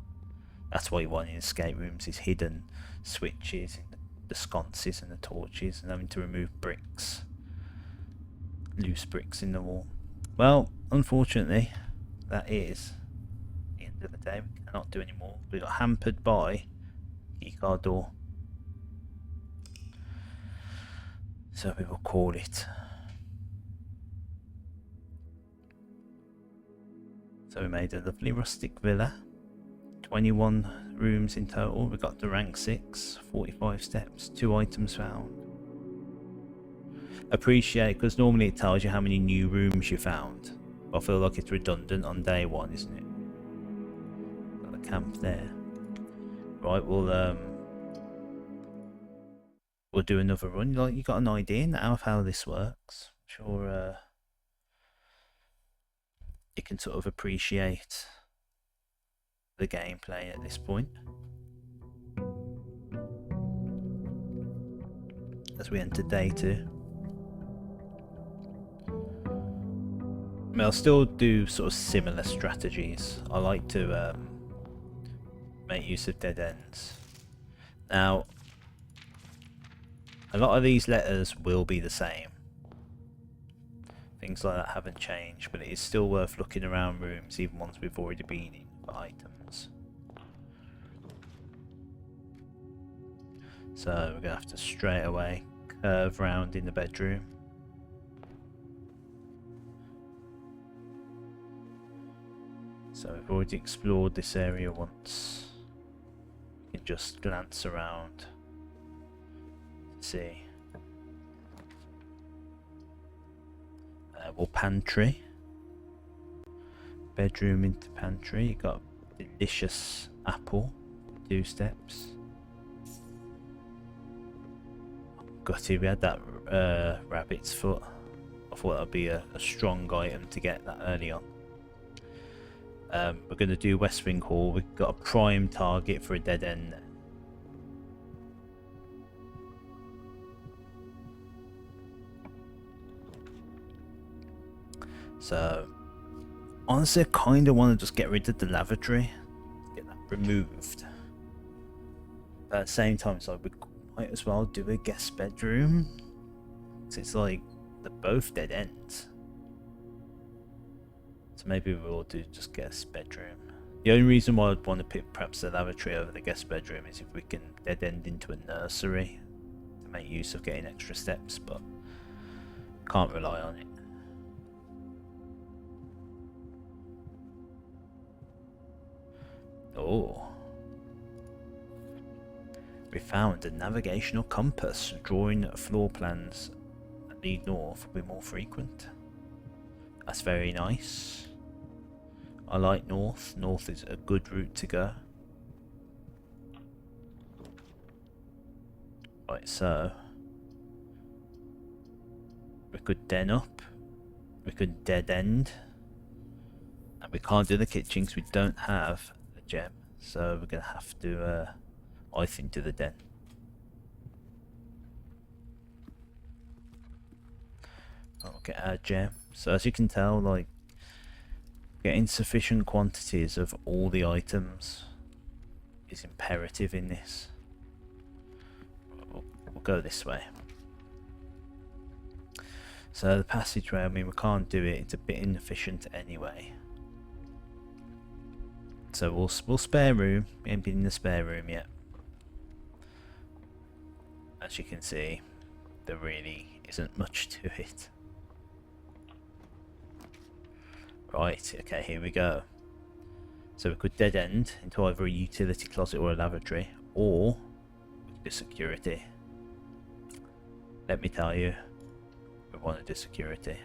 that's why you want in escape rooms, is hidden switches, and the sconces and the torches, and having to remove bricks, loose bricks in the wall. Well, unfortunately, that is the end of the day. We cannot do any more. We got hampered by keycard door. So we will call it. So we made a lovely rustic villa. 21 rooms in total. We got to rank 6, 45 steps, 2 items found. Appreciate, because normally it tells you how many new rooms you found. But I feel like it's redundant on day 1, isn't it? Got the camp there. Right, we'll do another run. Like, you got an idea now of how this works. I'm sure you can sort of appreciate the gameplay at this point. As we enter day 2. I mean, I'll still do sort of similar strategies. I like to make use of dead ends. Now, a lot of these letters will be the same. Things like that haven't changed, but it is still worth looking around rooms, even ones we've already been in, for items. So we're going to have to straight away curve round in the bedroom. So we've already explored this area once. You can just glance around to see. Well, pantry. Bedroom into pantry. You got delicious apple. 2 steps. Gutted we had that rabbit's foot. I thought that would be a strong item to get that early on. We're going to do West Wing Hall. We've got a prime target for a dead end. So, honestly, I kind of want to just get rid of the lavatory. Get that removed. But at the same time, so we might as well do a guest bedroom. Because it's like, they're both dead ends. So maybe we'll do just guest bedroom. The only reason why I'd want to pick perhaps the lavatory over the guest bedroom is if we can dead end into a nursery to make use of getting extra steps, but can't rely on it. Oh. We found a navigational compass. Drawing floor plans that lead north will be more frequent. That's very nice. I like north. North is a good route to go. Right, so we could den up. We could dead end. And we can't do the kitchen because we don't have a gem. So we're going to have to, I think, do the den. I'll get our gem. So as you can tell, like, getting sufficient quantities of all the items is imperative in this. We'll go this way. So the passageway, I mean, we can't do it. It's a bit inefficient anyway. So we'll spare room. We ain't been in the spare room yet. As you can see, there really isn't much to it. Right, okay, here we go. So we could dead end into either a utility closet or a lavatory, or we could do security. Let me tell you, we want to do security.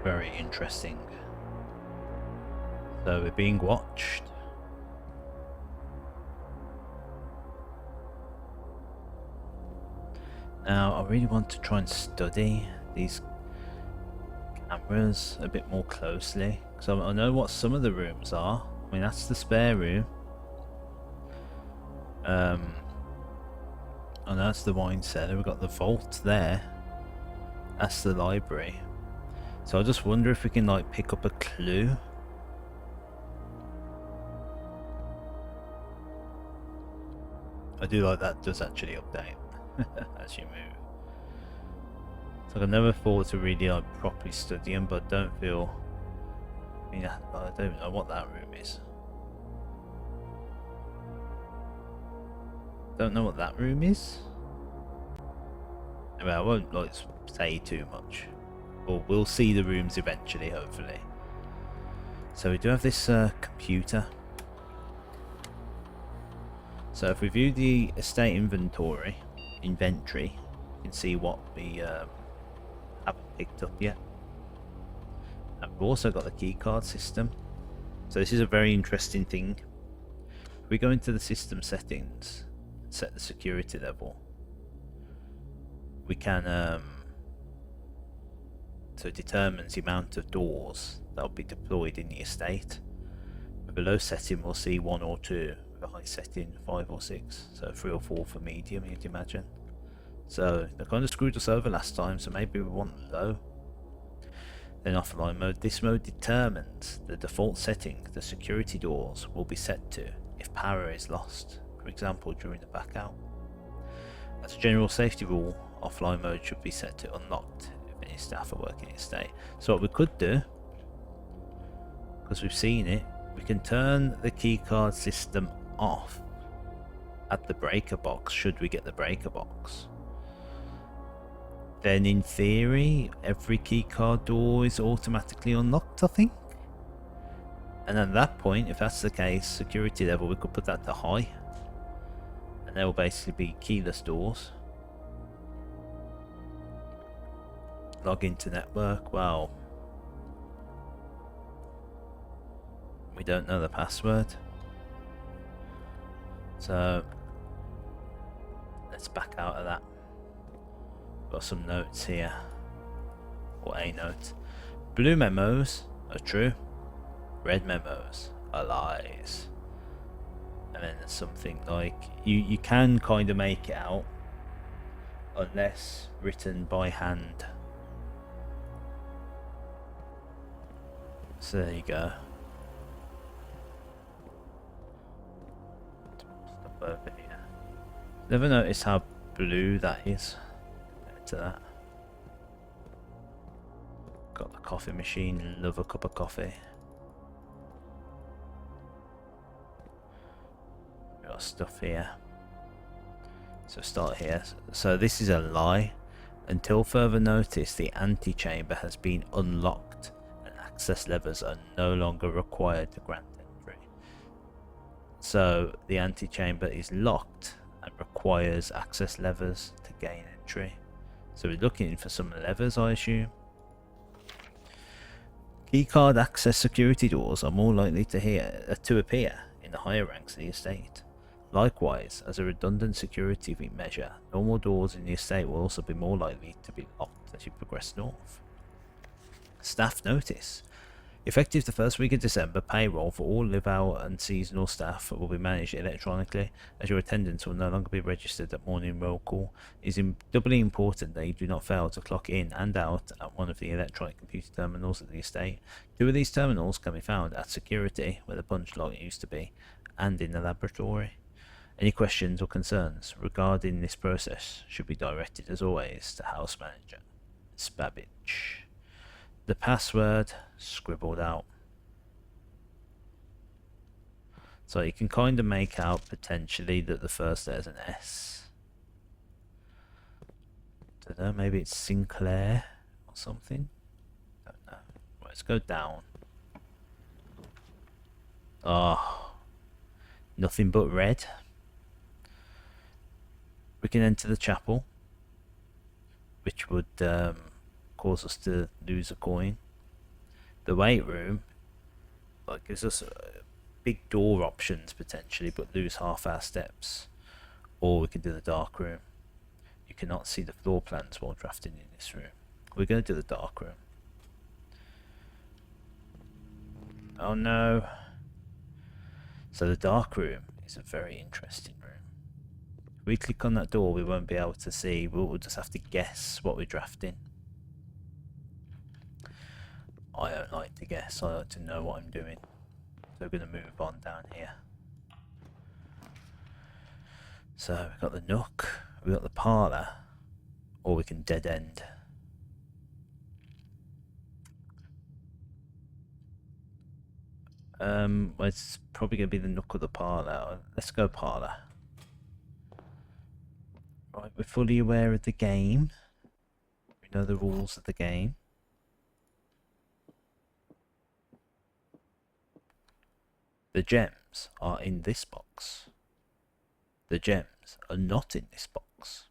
Very interesting. So we're being watched. Now I really want to try and study these cameras a bit more closely, because I know what some of the rooms are. I mean, that's the spare room. And that's the wine cellar. We've got the vault there. That's the library. So I just wonder if we can like pick up a clue. I do like that does actually update as you move. So I never thought to really like properly study them, but don't feel. Yeah, I don't know what that room is. Don't know what that room is. Anyway, I won't like say too much. Or we'll see the rooms eventually, hopefully. So we do have this computer. So if we view the estate inventory, you can see what we haven't picked up yet. And we've also got the keycard system. So this is a very interesting thing. If we go into the system settings, set the security level, we can so it determines the amount of doors that will be deployed in the estate. With a low setting we'll see 1 or 2, with a high setting 5 or 6, so 3 or 4 for medium, you'd imagine. So they kind of screwed us over last time, so maybe we want low. Then offline mode, this mode determines the default setting the security doors will be set to if power is lost, for example during the blackout. As a general safety rule, offline mode should be set to unlocked if any staff are working in estate. So what we could do, because we've seen it, we can turn the keycard system off at the breaker box should we get the breaker box. Then in theory every keycard door is automatically unlocked, I think. And at that point, if that's the case, security level, we could put that to high. And they will basically be keyless doors. Log into network, well, we don't know the password. So let's back out of that. Got some notes here, or a note. Blue memos are true, red memos are lies. And then there's something like you can kind of make it out unless written by hand. So there you go. Stuff over here. Never noticed how blue that is. To that. Got the coffee machine, love a cup of coffee. Got stuff here. So start here. So this is a lie. Until further notice, the antechamber has been unlocked and access levers are no longer required to grant entry. So the antechamber is locked and requires access levers to gain entry. So we're looking for some levers, I assume. Keycard access security doors are more likely to appear in the higher ranks of the estate. Likewise, as a redundant security measure, normal doors in the estate will also be more likely to be locked as you progress north. Staff notice. Effective the first week of December, payroll for all live-out and seasonal staff will be managed electronically, as your attendance will no longer be registered at morning roll call. It is doubly important that you do not fail to clock in and out at one of the electronic computer terminals at the estate. 2 of these terminals can be found at security, where the punch log used to be, and in the laboratory. Any questions or concerns regarding this process should be directed, as always, to House Manager Spabbage. The password scribbled out. So you can kind of make out potentially that the first letter is an S. Don't know, maybe it's Sinclair or something. Don't know. Right, let's go down. Oh, nothing but red. We can enter the chapel, which would cause us to lose a coin. The weight room like gives us big door options potentially, but lose half our steps. Or we can do the dark room. You cannot see the floor plans while drafting in this room. We're going to do the dark room. Oh no. So the dark room is a very interesting room. If we click on that door, we won't be able to see. We'll just have to guess what we're drafting. I don't like to guess. I like to know what I'm doing. So we're going to move on down here. So we've got the nook, we've got the parlour, or we can dead end. Well, it's probably going to be the nook or the parlour. Let's go parlour. Right, we're fully aware of the game. We know the rules of the game. The gems are in this box. The gems are not in this box.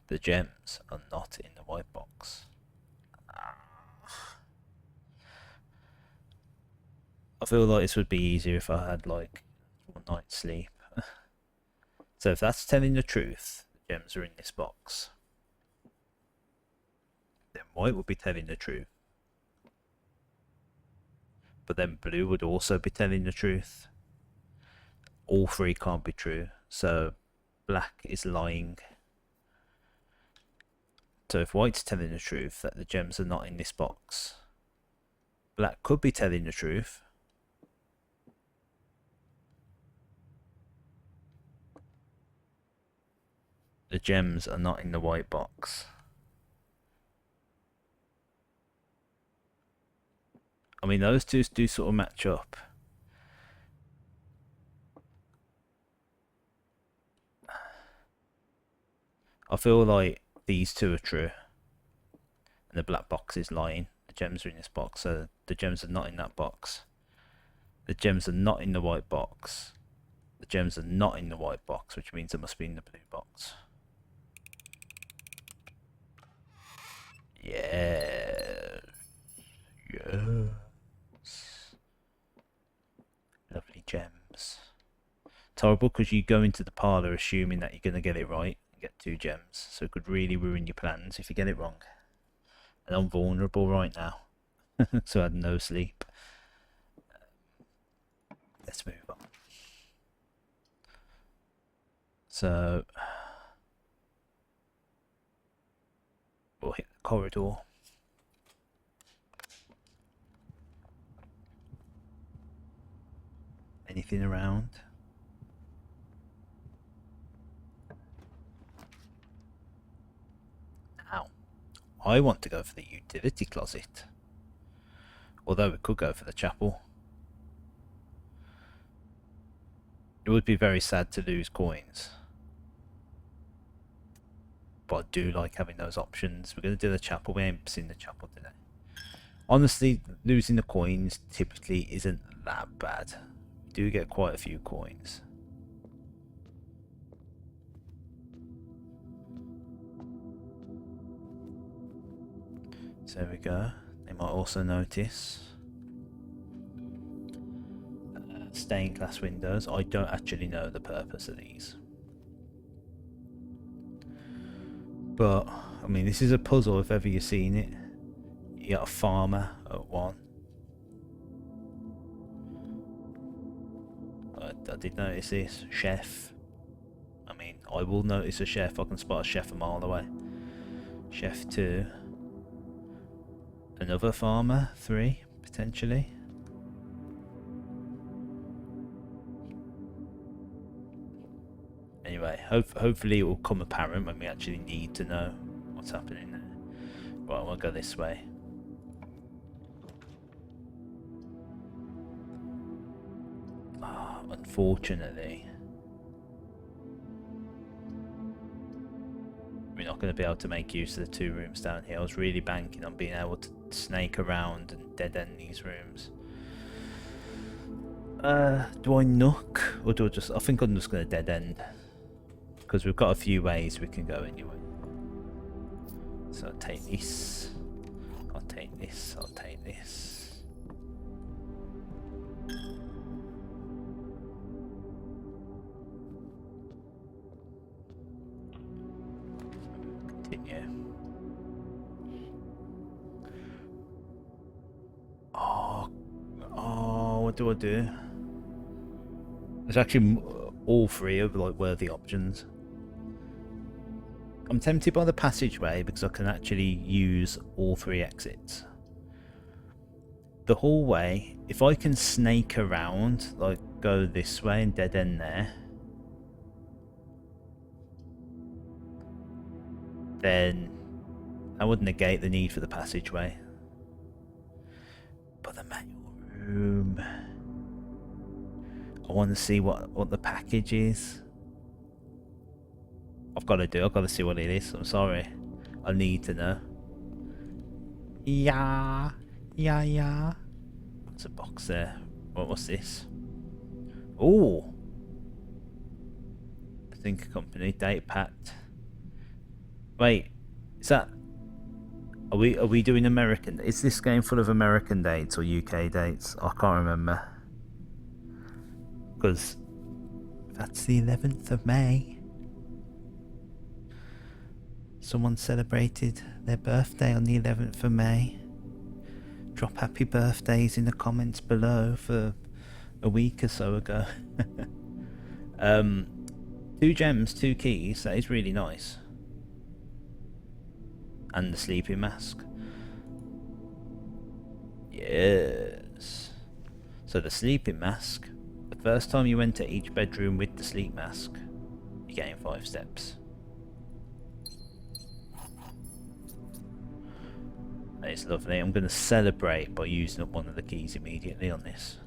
The gems are not in the white box. I feel like this would be easier if I had like one night's sleep. So if that's telling the truth, the gems are in this box, then white would be telling the truth. But then blue would also be telling the truth. All three can't be true, so black is lying. So if white's telling the truth that the gems are not in this box, black could be telling the truth. The gems are not in the white box. I mean, those two do sort of match up. I feel like these two are true. And the black box is lying. The gems are in this box, so the gems are not in that box. The gems are not in the white box. The gems are not in the white box, which means it must be in the blue box. Yeah. Yes. Lovely gems. It's horrible because you go into the parlour assuming that you're going to get it right and get 2 gems, so it could really ruin your plans if you get it wrong. And I'm vulnerable right now, so I had no sleep. Let's move on. So we'll hit the corridor. Anything around? Now, I want to go for the utility closet. Although we could go for the chapel. It would be very sad to lose coins. But I do like having those options. We're going to do the chapel. We ain't seen the chapel today. Honestly, losing the coins typically isn't that bad. We do get quite a few coins. So there we go. They might also notice stained glass windows. I don't actually know the purpose of these. But, I mean, this is a puzzle if ever you've seen it. You got a farmer at 1. I did notice this. Chef. I mean, I will notice a chef. I can spot a chef a mile away. Chef 2. Another farmer, 3, potentially. Anyway, hopefully it will come apparent when we actually need to know what's happening there. Right, we'll go this way. Unfortunately, we're not going to be able to make use of the 2 rooms down here. I was really banking on being able to snake around and dead end these rooms. Do I nook or do I just... I think I'm just going to dead end. Because we've got a few ways we can go anyway. So I'll take this. I'll take this, I'll take this. Continue. Oh, what do I do? There's actually all three of like worthy options. I'm tempted by the passageway because I can actually use all three exits. The hallway, if I can snake around, like go this way and dead end there, then that would negate the need for the passageway. But the manual room, I want to see what the package is. I've got to see what it is. I'm sorry. I need to know. Yeah. There's a box there. What's this? Oh. I think a company date packed. Wait, is that? Are we doing American? Is this game full of American dates or UK dates? I can't remember. Because that's the 11th of May. Someone celebrated their birthday on the 11th of May. Drop happy birthdays in the comments below for a week or so ago. 2 gems, 2 keys, that is really nice. And the sleeping mask. Yes. So the sleeping mask, the first time you enter each bedroom with the sleep mask, you gain 5 steps. That is lovely. I'm going to celebrate by using up one of the keys immediately on this.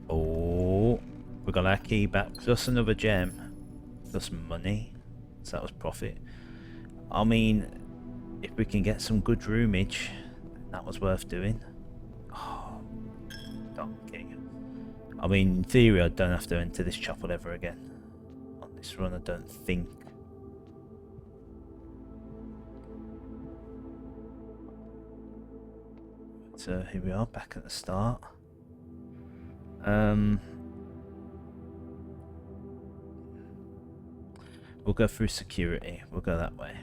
Oh, we got our key back, plus another gem, plus money, so that was profit. I mean, if we can get some good roomage, that was worth doing. Oh, donkey. I mean, in theory, I don't have to enter this chapel ever again. On this run, I don't think. So here we are, back at the start. We'll go through security. We'll go that way.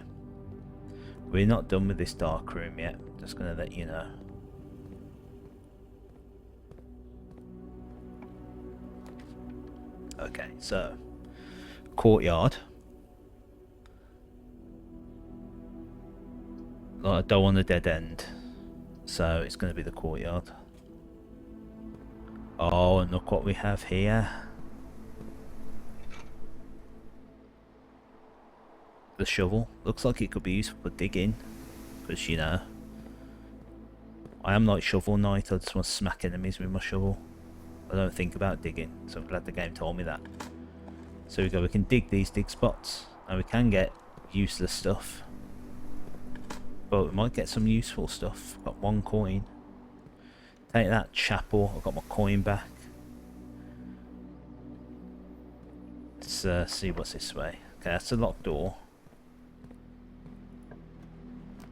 We're not done with this dark room yet. Just gonna let you know. Okay, so courtyard. I don't want a dead end, so it's going to be the courtyard. Oh, and look what we have here. The shovel. Looks like it could be useful for digging, because, you know, I am like Shovel Knight. I just want to smack enemies with my shovel. I don't think about digging, so I'm glad the game told me that. So we can dig these dig spots, and we can get useless stuff. But we might get some useful stuff. Got 1 coin. Take that, chapel. I've got my coin back. Let's see what's this way. Okay, that's a locked door.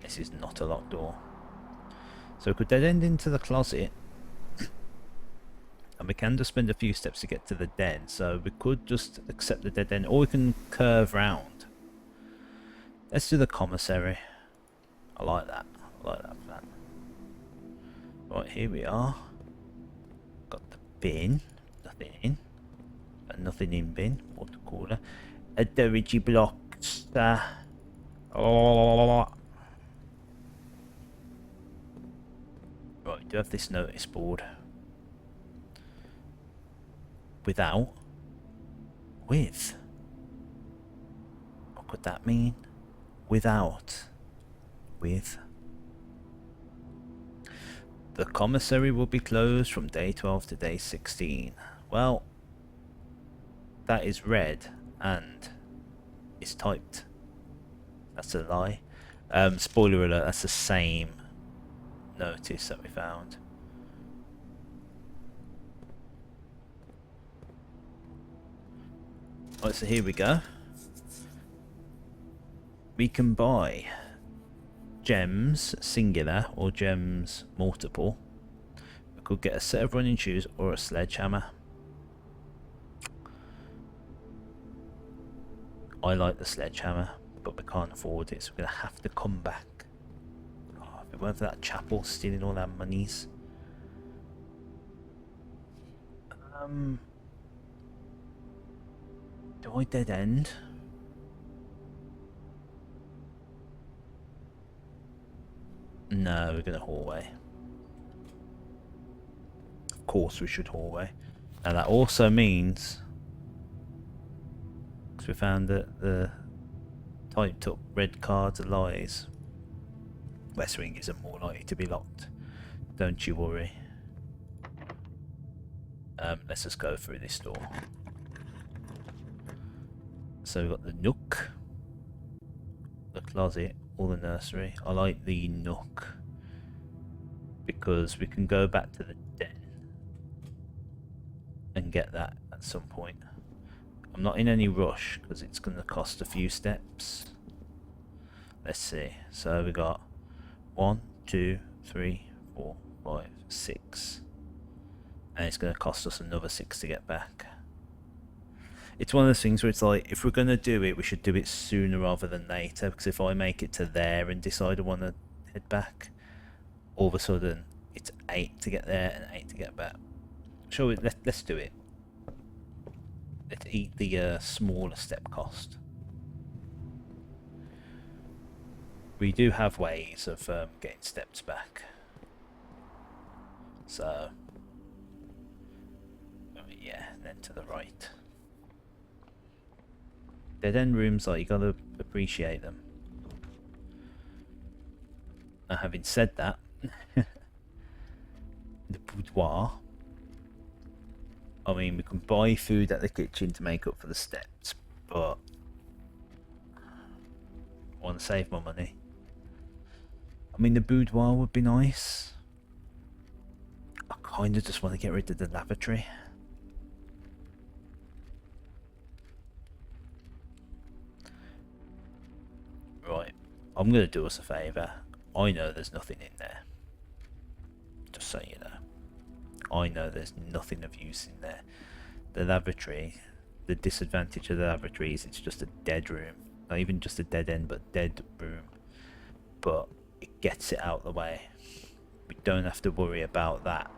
This is not a locked door. So we could dead end into the closet. And we can just spend a few steps to get to the den. So we could just accept the dead end. Or we can curve round. Let's do the commissary. I like that. I like that plan. Right, here we are. Got the bin. Nothing in. And nothing in bin. Water cooler. A dirty block. Oh. Right, we do have this notice board. Without. With. What could that mean? Without. With. The commissary will be closed from day 12 to day 16. Well, that is read and it's typed. That's a lie. Spoiler alert, that's the same notice that we found. Right, so here we go. We can buy gems singular or gems multiple, we could get a set of running shoes or a sledgehammer. I like the sledgehammer, but we can't afford it, so we're going to have to come back. Oh, if it weren't for that chapel stealing all our monies. Do I dead end? No, we're going to hallway. Of course we should hallway. And that also means, because we found that the typed up red cards are lies, West Wing isn't more likely to be locked. Don't you worry. Let's just go through this door. So we've got the nook, the closet, or the nursery. I like the nook because we can go back to the den and get that at some point. I'm not in any rush because it's going to cost a few steps. Let's see. So we got 1, 2, 3, 4, 5, 6. And it's going to cost us another 6 to get back. It's one of those things where it's like, if we're going to do it, we should do it sooner rather than later. Because if I make it to there and decide I want to head back, all of a sudden it's 8 to get there and 8 to get back. Shall we? Let's do it. Let's eat the smaller step cost. We do have ways of getting steps back. So, yeah, then to the right. Dead end rooms, like, you gotta appreciate them. Now, having said that, the boudoir, I mean, we can buy food at the kitchen to make up for the steps, but I want to save my money. I mean, the boudoir would be nice. I kind of just want to get rid of the lavatory. Right, I'm going to do us a favour. I know there's nothing in there. Just so you know. I know there's nothing of use in there. The lavatory, the disadvantage of the lavatory is it's just a dead room. Not even just a dead end, but dead room. But it gets it out of the way. We don't have to worry about that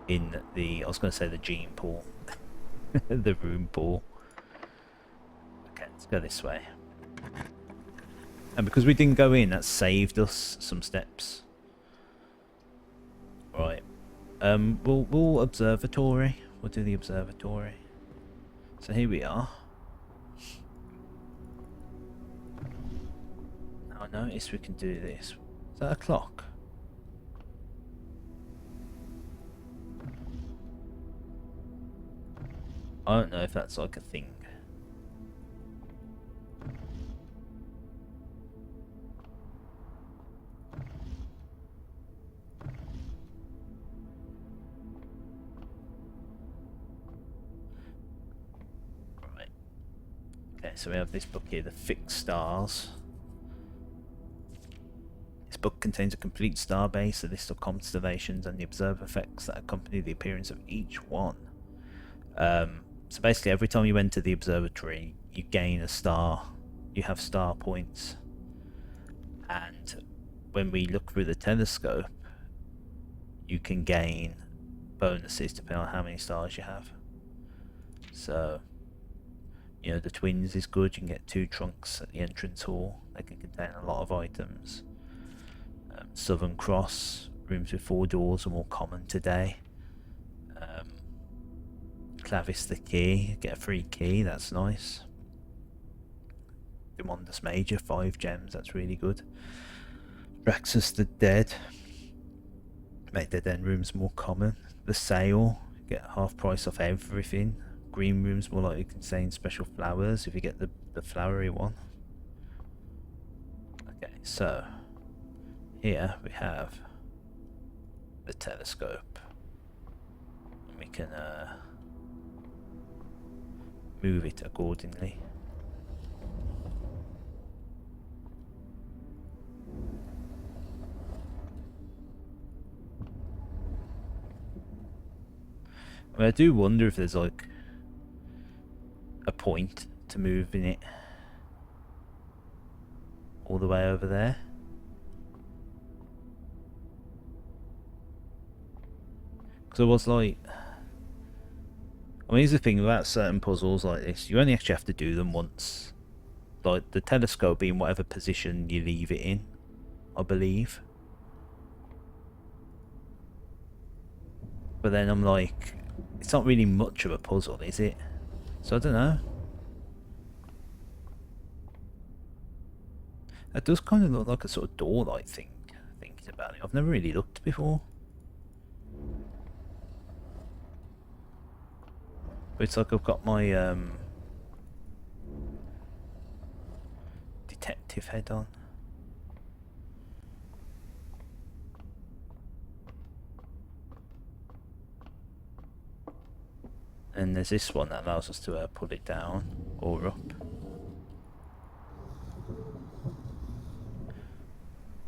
in the, I was going to say the gene pool. The room pool. Okay, let's go this way. And because we didn't go in, that saved us some steps. Right. We'll observatory. We'll do the observatory. So here we are. Now I notice we can do this. Is that a clock? I don't know if that's like a thing. Okay, so we have this book here, The Fixed Stars. This book contains a complete star base, a list of constellations, and the observed effects that accompany the appearance of each one. So basically, every time you enter the observatory, you gain a star. You have star points. And when we look through the telescope, you can gain bonuses depending on how many stars you have. So, you know, the twins is good. You can get 2 trunks at the entrance hall. They can contain a lot of items. Southern Cross, rooms with 4 doors are more common today. Clavis the key, get a free key, that's nice. Demondus Major, 5 gems, that's really good. Draxus the Dead, make dead end rooms more common. The Sale, get half price off everything. Green rooms more likely contain special flowers if you get the flowery one. Okay, so here we have the telescope. And we can move it accordingly. mean, I do wonder if there's like a point to moving it all the way over there. Because I was like, I mean, here's the thing about certain puzzles like this, you only actually have to do them once. Like the telescope being whatever position you leave it in, I believe. But then I'm like, it's not really much of a puzzle, is it? So I don't know. That does kind of look like a sort of door-like thing, thinking about it. I've never really looked before. But it's like I've got my detective head on. And there's this one that allows us to pull it down or up.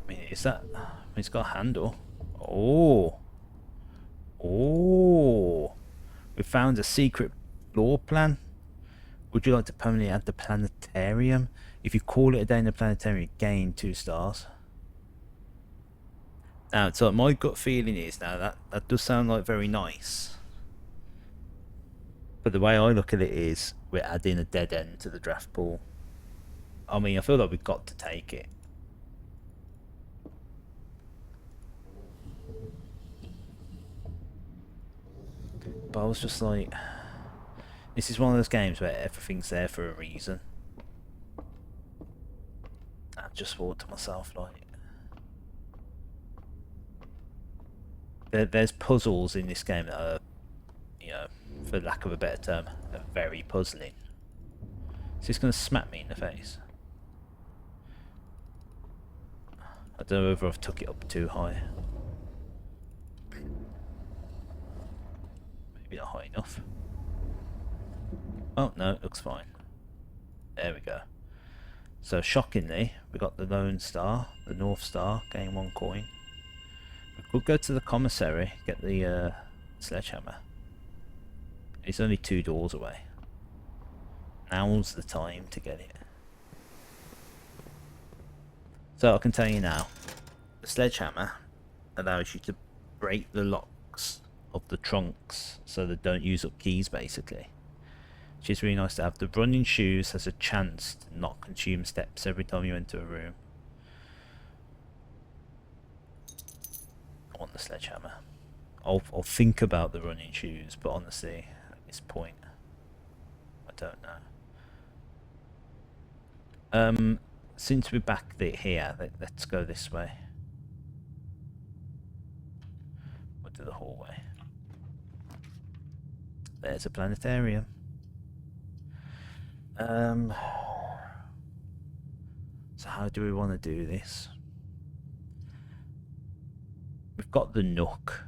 I mean, is that... I mean, it's got a handle. Oh! Oh! We found a secret floor plan. Would you like to permanently add the planetarium? If you call it a day in the planetarium, gain 2 stars. Now, so my gut feeling is, now that does sound like very nice. But the way I look at it is, we're adding a dead end to the draft pool. I mean, I feel like we've got to take it. But I was just like, this is one of those games where everything's there for a reason. I just thought to myself, like, there's puzzles in this game that are, you know, for lack of a better term, are very puzzling. Is this going to smack me in the face? I don't know whether I've took it up too high. Maybe not high enough. Oh no, it looks fine. There we go. So shockingly, we got the Lone Star, the North Star, gain 1 coin. We could go to the commissary, get the sledgehammer. It's only 2 doors away. Now's the time to get it. So I can tell you now, the sledgehammer allows you to break the locks of the trunks so they don't use up keys, basically. Which is really nice to have. The running shoes has a chance to not consume steps every time you enter a room. I want the sledgehammer. I'll think about the running shoes, but honestly, at this point, I don't know. Since we're back here, let's go this way. We'll do the hallway. There's a planetarium. So how do we want to do this? We've got the nook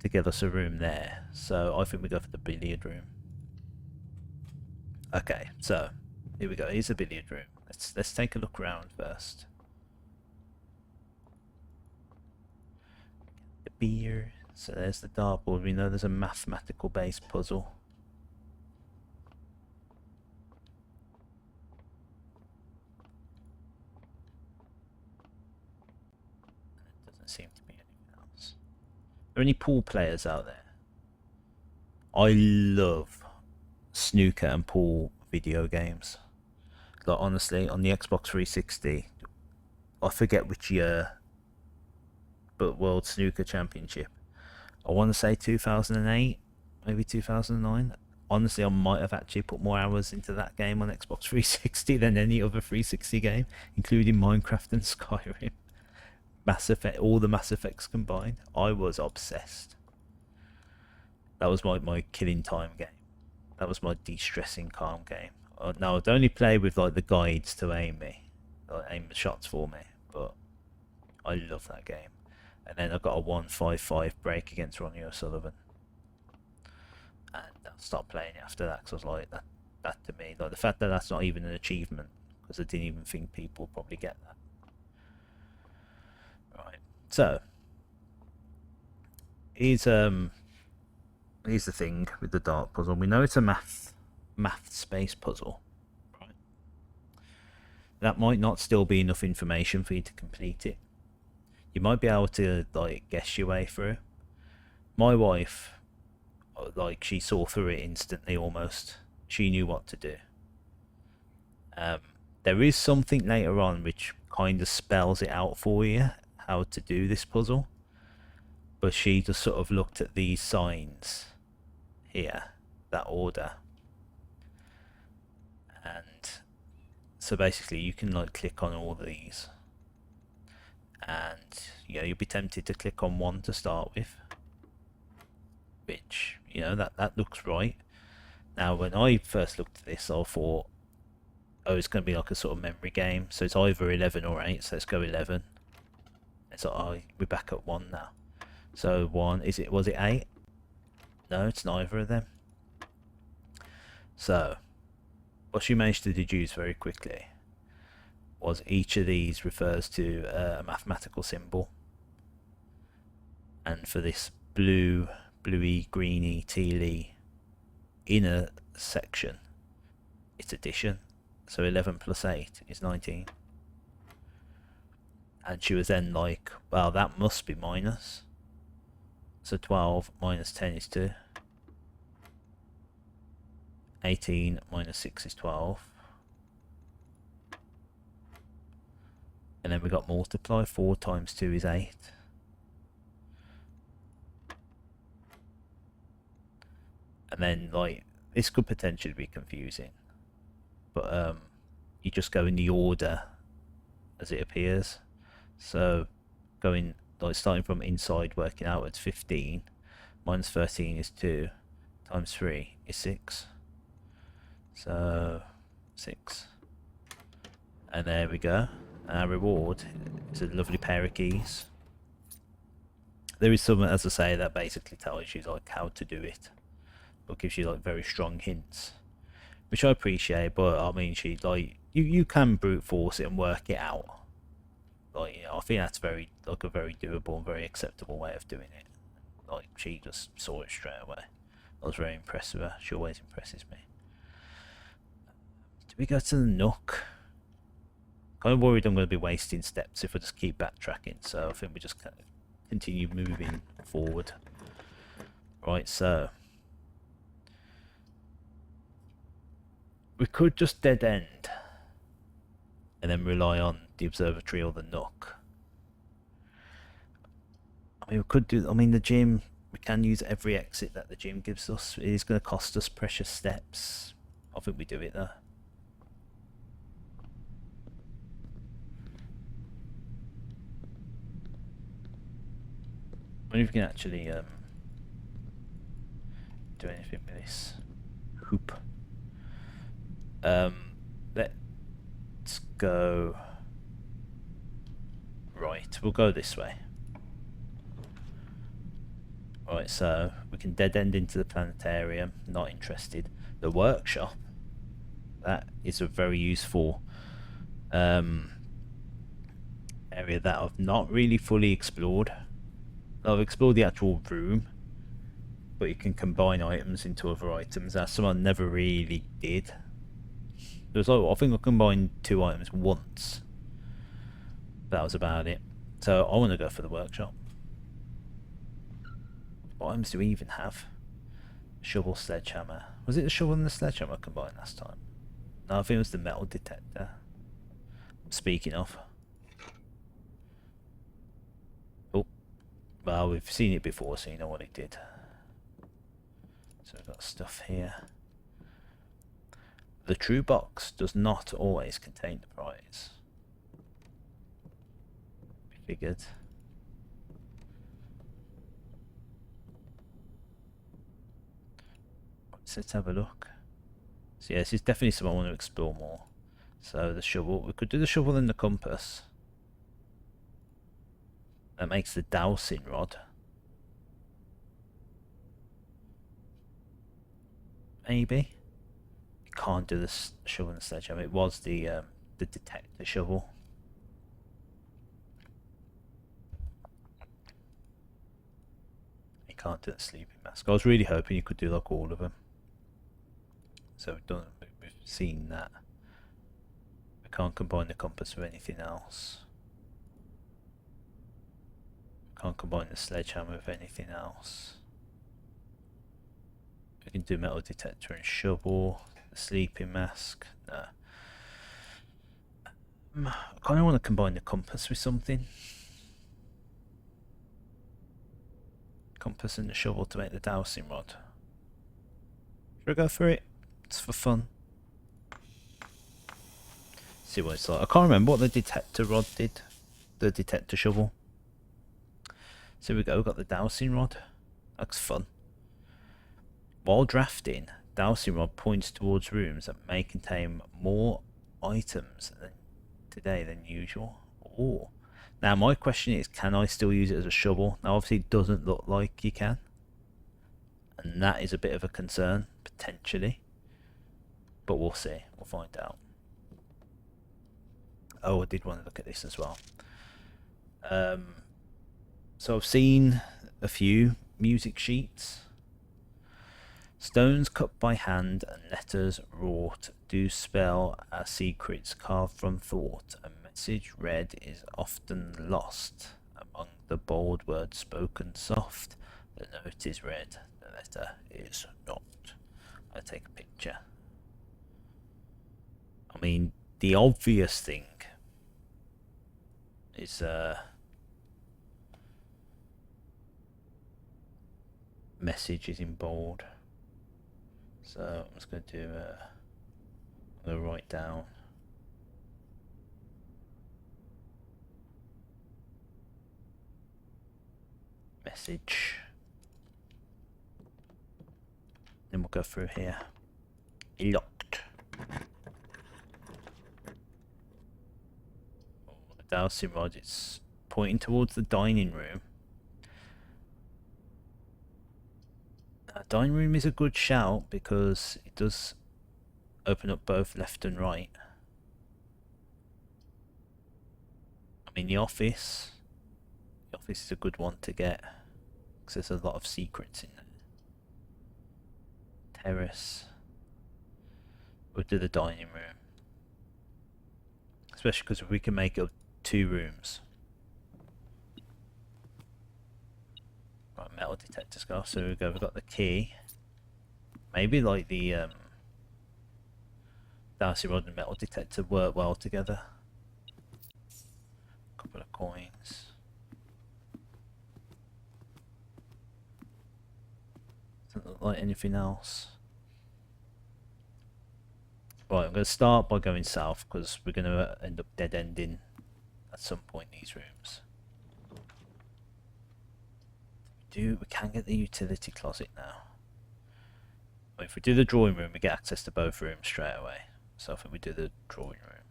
to give us a room there, so I think we go for the billiard room. Okay, so here we go. Here's a billiard room. Let's take a look around first. The beer. So there's the dartboard. We know there's a mathematical based puzzle. There doesn't seem to be anything else. Are there any pool players out there? I love snooker and pool video games. Like honestly, on the Xbox 360, I forget which year, but World Snooker Championship, I want to say 2008, maybe 2009. Honestly, I might have actually put more hours into that game on Xbox 360 than any other 360 game, including Minecraft and Skyrim. Mass Effect, all the Mass Effects combined. I was obsessed. That was my killing time game. That was my de-stressing calm game. Now I'd only play with like the guides to aim the shots for me, but I love that game. And then I got a 1-5-5 break against Ronnie O'Sullivan, and I stopped playing it after that because I was like, that to me, like the fact that that's not even an achievement, because I didn't even think people would probably get that. Right, so here's here's the thing with the dark puzzle. We know it's a math space puzzle. Right. That might not still be enough information for you to complete it. You might be able to like guess your way through. My wife, like, she saw through it instantly almost. She knew what to do. There is something later on which kind of spells it out for you, how to do this puzzle. But she just sort of looked at these signs here, that order. And so basically you can like click on all these. And you'll be tempted to click on one to start with. Which, that looks right. Now when I first looked at this, I thought, oh, it's going to be like a sort of memory game. So it's either 11 or 8, so let's go 11. It's like, oh, we're back at 1 now. So 1, was it 8? No, it's neither of them. So, what she managed to deduce very quickly was each of these refers to a mathematical symbol. And for this bluey, greeny, tealy inner section, it's addition. So 11 plus 8 is 19. And she was then like, well, that must be minus. So 12 minus 10 is 2. 18 minus 6 is 12. And then we got multiply. 4 times 2 is 8. And then, like, this could potentially be confusing. But you just go in the order as it appears. So going, like, starting from inside, working outwards, 15 minus 13 is 2 times 3 is 6. So 6. And there we go. And our reward is a lovely pair of keys. There is some, as I say, that basically tells you like how to do it, but gives you like very strong hints, which I appreciate. But I mean, she like you can brute force it and work it out. Like, I think that's very a very doable and very acceptable way of doing it. Like, she just saw it straight away. I was very impressed with her. She always impresses me. Do we go to the Nook? Kind of worried I'm going to be wasting steps if I just keep backtracking, so I think we just kind of continue moving forward. Right, so we could just dead end and then rely on the observatory or the Nook. I mean, we could do, the gym, we can use every exit that the gym gives us. It is going to cost us precious steps. I think we do it though. I wonder if we can actually do anything with this hoop. Let's go. Right, we'll go this way. Right, so we can dead end into the planetarium. Not interested. The workshop. That is a very useful area that I've not really fully explored. I've explored the actual room, but you can combine items into other items. That's something I never really did. There's like, I think I combined 2 items once. That was about it. So I want to go for the workshop. What items do we even have? Shovel, sledgehammer. Was it the shovel and the sledgehammer combined last time? No, I think it was the metal detector. Speaking of. Well, we've seen it before, so you know what it did. So we've got stuff here. The true box does not always contain the prize. We figured. So let's have a look. So yeah, this is definitely something I want to explore more. So the shovel, we could do the shovel and the compass. That makes the dowsing rod. Maybe. You can't do this shovel and the sledgehammer. It was the detector shovel. You can't do the sleeping mask. I was really hoping you could do like all of them. So we've seen that. We can't combine the compass with anything else. We can't combine the sledgehammer with anything else. We can do metal detector and shovel. The sleeping mask. No. I kind of want to combine the compass with something. Compass and the shovel to make the dowsing rod. Should I go for it? It's for fun. See what it's like. I can't remember what the detector rod did. The detector shovel. So we go, we've got the dowsing rod. Looks fun. While drafting, dowsing rod points towards rooms that may contain more items than usual. Oh. Now my question is, can I still use it as a shovel? Now obviously it doesn't look like you can. And that is a bit of a concern, potentially. But we'll see. We'll find out. Oh, I did want to look at this as well. So I've seen a few music sheets. Stones cut by hand and letters wrought do spell our secrets carved from thought. A message read is often lost among the bold words spoken soft. The note is read, the letter is not. I take a picture. I mean, the obvious thing is message is in bold. So I'm just going to do I'm going to write down message. Then we'll go through here. Locked. Oh, the dowsing rod is pointing towards the dining room. Dining room is a good shout because it does open up both left and right. I mean, the office is a good one to get because there's a lot of secrets in there. Terrace. We'll do the dining room, especially because we can make up 2 rooms. Right, metal detector scarf. So we go. We've got the key. Maybe like the dowsing rod and metal detector work well together. Couple of coins. Doesn't look like anything else. Right, I'm going to start by going south because we're going to end up dead ending at some point in these rooms. We can get the utility closet now. Well, if we do the drawing room, we get access to both rooms straight away. So I think we do the drawing room.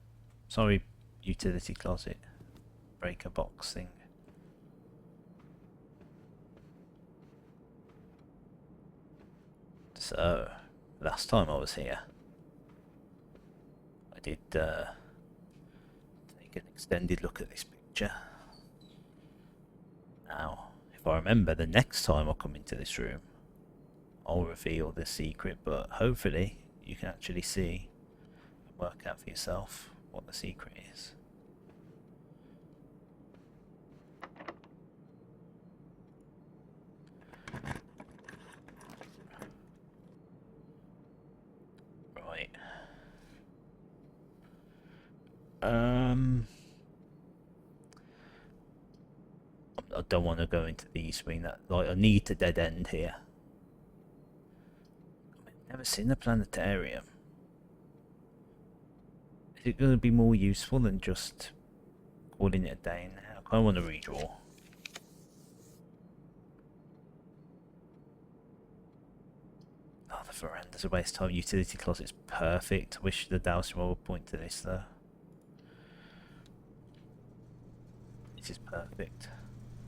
Sorry, utility closet. Breaker box thing. So, last time I was here, I did take an extended look at this picture. Now, if I remember, the next time I come into this room, I'll reveal the secret, but hopefully you can actually see and work out for yourself what the secret is. Right. I don't want to go into the east wing. That I need to dead end here. I've never seen the planetarium. Is it going to be more useful than just calling it a day in there? I kind of want to redraw. Oh, the veranda's a waste of time. Utility closet's perfect. I wish the dowsing rod would point to this though. This is perfect.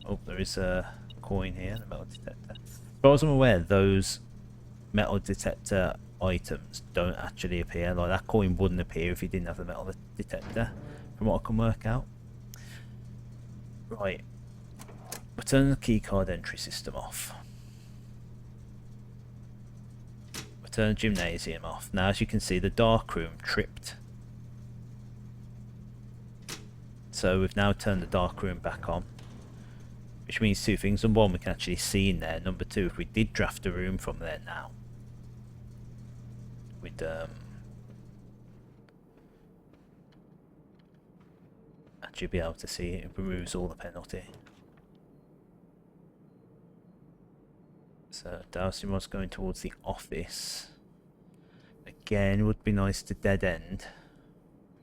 Oh, there is a coin here, the metal detector. As far as I'm aware, those metal detector items don't actually appear. Like that coin wouldn't appear if you didn't have the metal detector, from what I can work out. Right. We'll turn the keycard entry system off. turned the gymnasium off. Now as you can see, the dark room tripped. So we've now turned the dark room back on, which means two things. Number one, we can actually see in there. Number two, if we did draft a room from there now, we'd actually be able to see it. It removes all the penalty. So Dowsing was going towards the office. Again, it would be nice to dead end.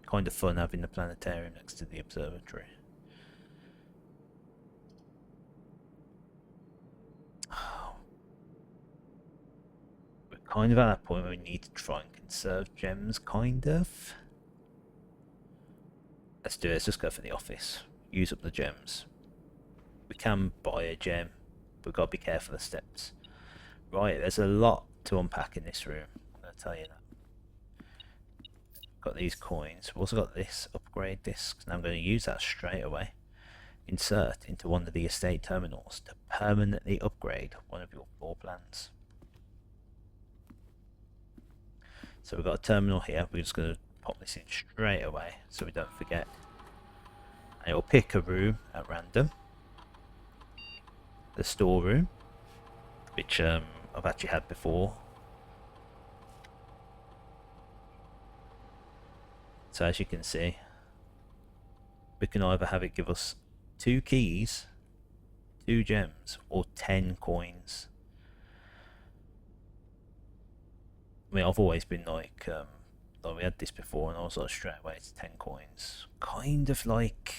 Kind of fun having the planetarium next to the observatory. We're kind of at that point where we need to try and conserve gems, kind of. Let's do it. Let's just go for the office. Use up the gems. We can buy a gem, but we've got to be careful of the steps. Right, there's a lot to unpack in this room. I'm going to tell you that. Got these coins. We've also got this upgrade disc. Now I'm going to use that straight away. Insert into one of the estate terminals to permanently upgrade one of your floor plans. So we've got a terminal here. We're just going to pop this in straight away so we don't forget. And it'll pick a room at random. The storeroom, which I've actually had before. So as you can see, we can either have it give us 2 keys, 2 gems, or 10 coins. I mean, I've always been like we had this before, and I was like straight away it's 10 coins. Kind of like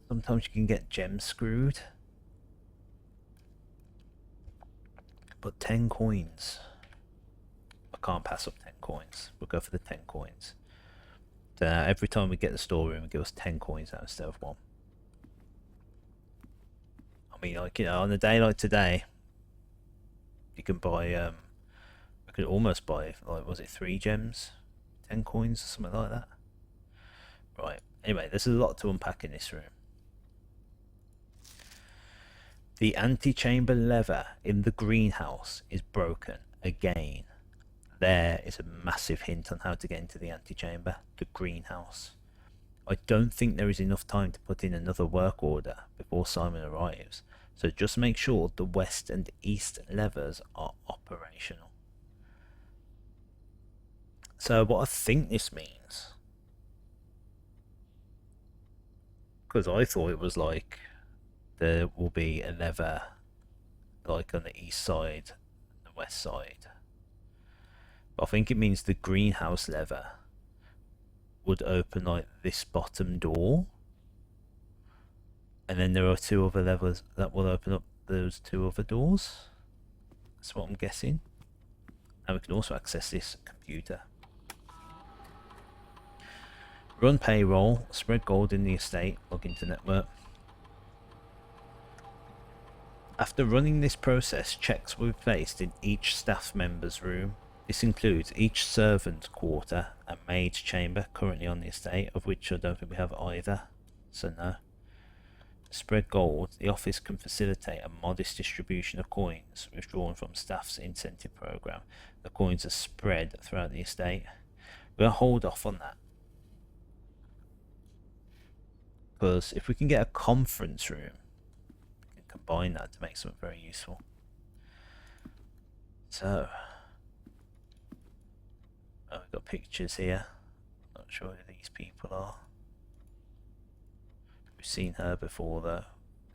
sometimes you can get gem screwed, but 10 coins. I can't pass up 10 coins. We'll go for the 10 coins. Every time we get the storeroom, it gives us 10 coins out instead of 1. I mean, like, you know, on a day like today, you can buy, we could almost buy, like, was it 3 gems? 10 coins or something like that? Right, anyway, there's a lot to unpack in this room. The antechamber lever in the greenhouse is broken again. There is a massive hint on how to get into the antechamber, the greenhouse. I don't think there is enough time to put in another work order before Simon arrives, so just make sure the west and east levers are operational. So what I think this means, because I thought it was like there will be a lever like on the east side and the west side. I think it means the greenhouse lever would open like this bottom door, and then there are 2 other levers that will open up those 2 other doors. That's what I'm guessing. And we can also access this computer. Run payroll, spread gold in the estate, log into network. After running this process, checks will be placed in each staff member's room. This includes each servant quarter and maid's chamber currently on the estate, of which I don't think we have either, so no. Spread gold. The office can facilitate a modest distribution of coins withdrawn from staff's incentive program. The coins are spread throughout the estate. We'll hold off on that, because if we can get a conference room, we can combine that to make something very useful. So we've got pictures here. Not sure who these people are. We've seen her before though.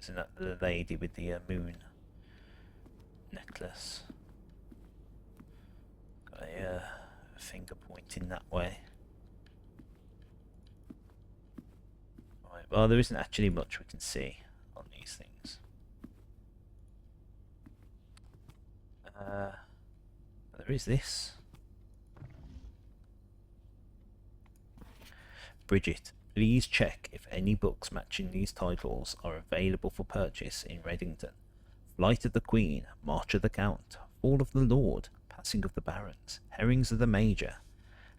Isn't that the lady with the moon necklace? Got a finger pointing that way. Right, well, there isn't actually much we can see on these things. There is this. Bridget, please check if any books matching these titles are available for purchase in Reddington. Flight of the Queen, March of the Count, Fall of the Lord, Passing of the Barons, Herrings of the Major.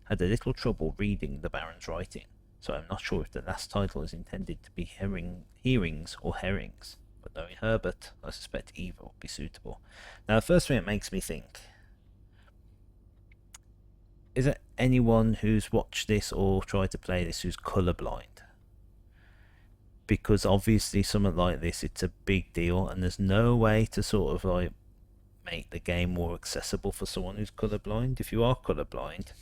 Had a little trouble reading the Baron's writing, so I'm not sure if the last title is intended to be hearings or herrings, but knowing Herbert, I suspect either would be suitable. Now the first thing it makes me think, is there anyone who's watched this or tried to play this who's colorblind? Because obviously something like this, it's a big deal, and there's no way to sort of like make the game more accessible for someone who's colorblind. If you are colorblind,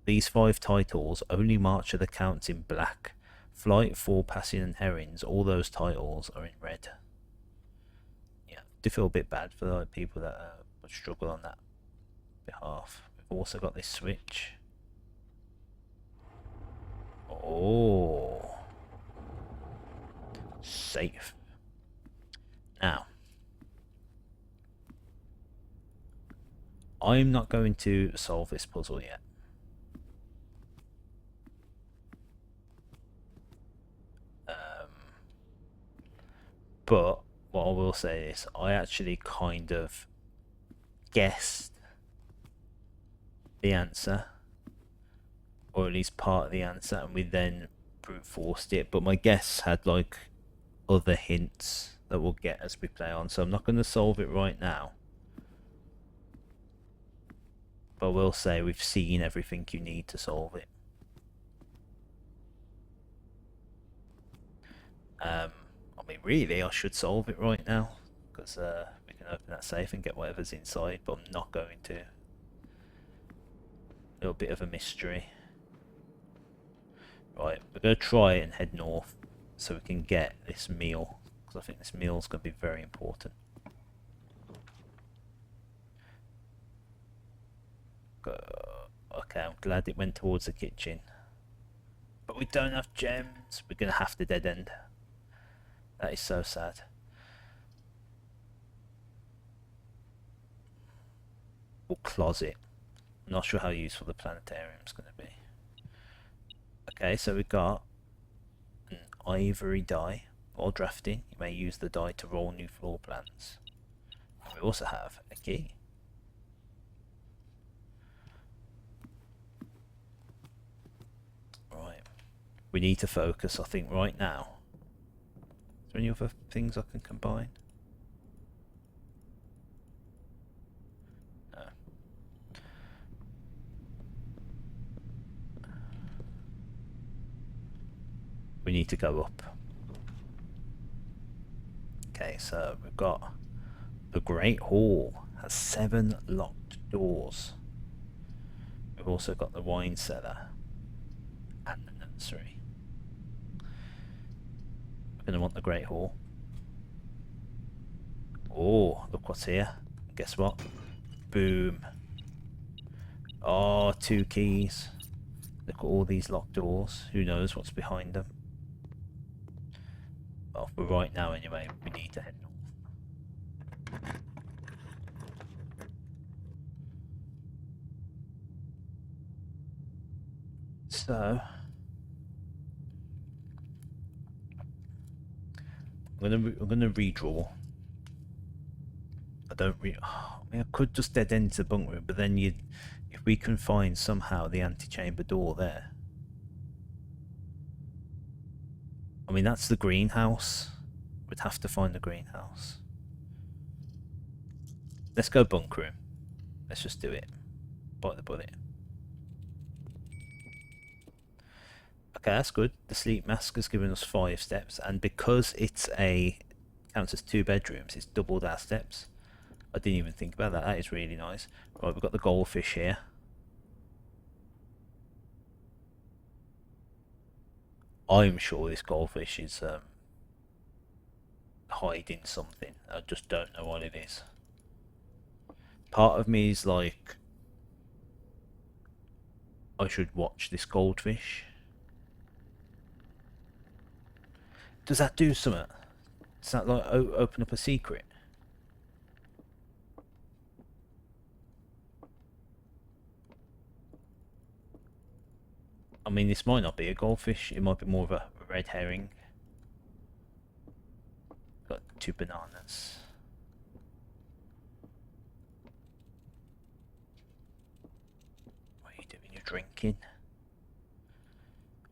these 5 titles: Only March of the Counts in black, Flight, Four Passing and Herrings, all those titles are in red. Yeah, I do feel a bit bad for the people that would struggle on that behalf. We've also got this switch. Oh, safe. Now, I'm not going to solve this puzzle yet. But what I will say is, I actually kind of guessed the answer, or at least part of the answer, and we then brute forced it. But my guess had like other hints that we'll get as we play on, so I'm not going to solve it right now. But I will say we've seen everything you need to solve it. I mean, really, I should solve it right now, because we can open that safe and get whatever's inside, but I'm not going to. A little bit of a mystery. Right, we're going to try it and head north so we can get this meal, because I think this meal is going to be very important. Okay, I'm glad it went towards the kitchen. But we don't have gems. We're going to have to dead end. That is so sad. Or closet. I'm not sure how useful the planetarium is going to be. Okay, so we got an ivory die. While drafting, you may use the die to roll new floor plans. And we also have a key. Right. We need to focus, I think, right now. Is there any other things I can combine? No. We need to go up. Okay, so we've got the Great Hall, has 7 locked doors. We've also got the wine cellar and the nursery. We're going to want the Great Hall. Oh, look what's here. Guess what? Boom. Oh, 2 keys. Look at all these locked doors. Who knows what's behind them? Well, for right now anyway, we need to head north. So I'm gonna redraw. I mean, I could just dead end to the bunk room, but then if we can find somehow the antechamber door there. I mean, that's the greenhouse. We'd have to find the greenhouse. Let's go bunk room. Let's just do it. Bite the bullet. Okay, that's good. The sleep mask has given us 5 steps, and because it's counts as 2 bedrooms, it's doubled our steps. I didn't even think about that. That is really nice. Right, we've got the goldfish here. I'm sure this goldfish is hiding something. I just don't know what it is. Part of me is like, I should watch this goldfish. Does that do something? Does that like open up a secret? I mean, this might not be a goldfish. It might be more of a red herring. Got 2 bananas. What are you doing? You're drinking?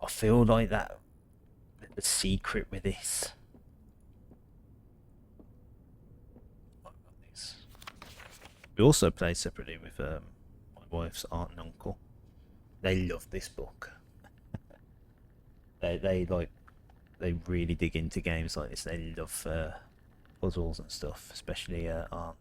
I feel like that. The secret with this. What about this? We also play separately with my wife's aunt and uncle. They love this book. They really dig into games like this. They love puzzles and stuff, especially aunt.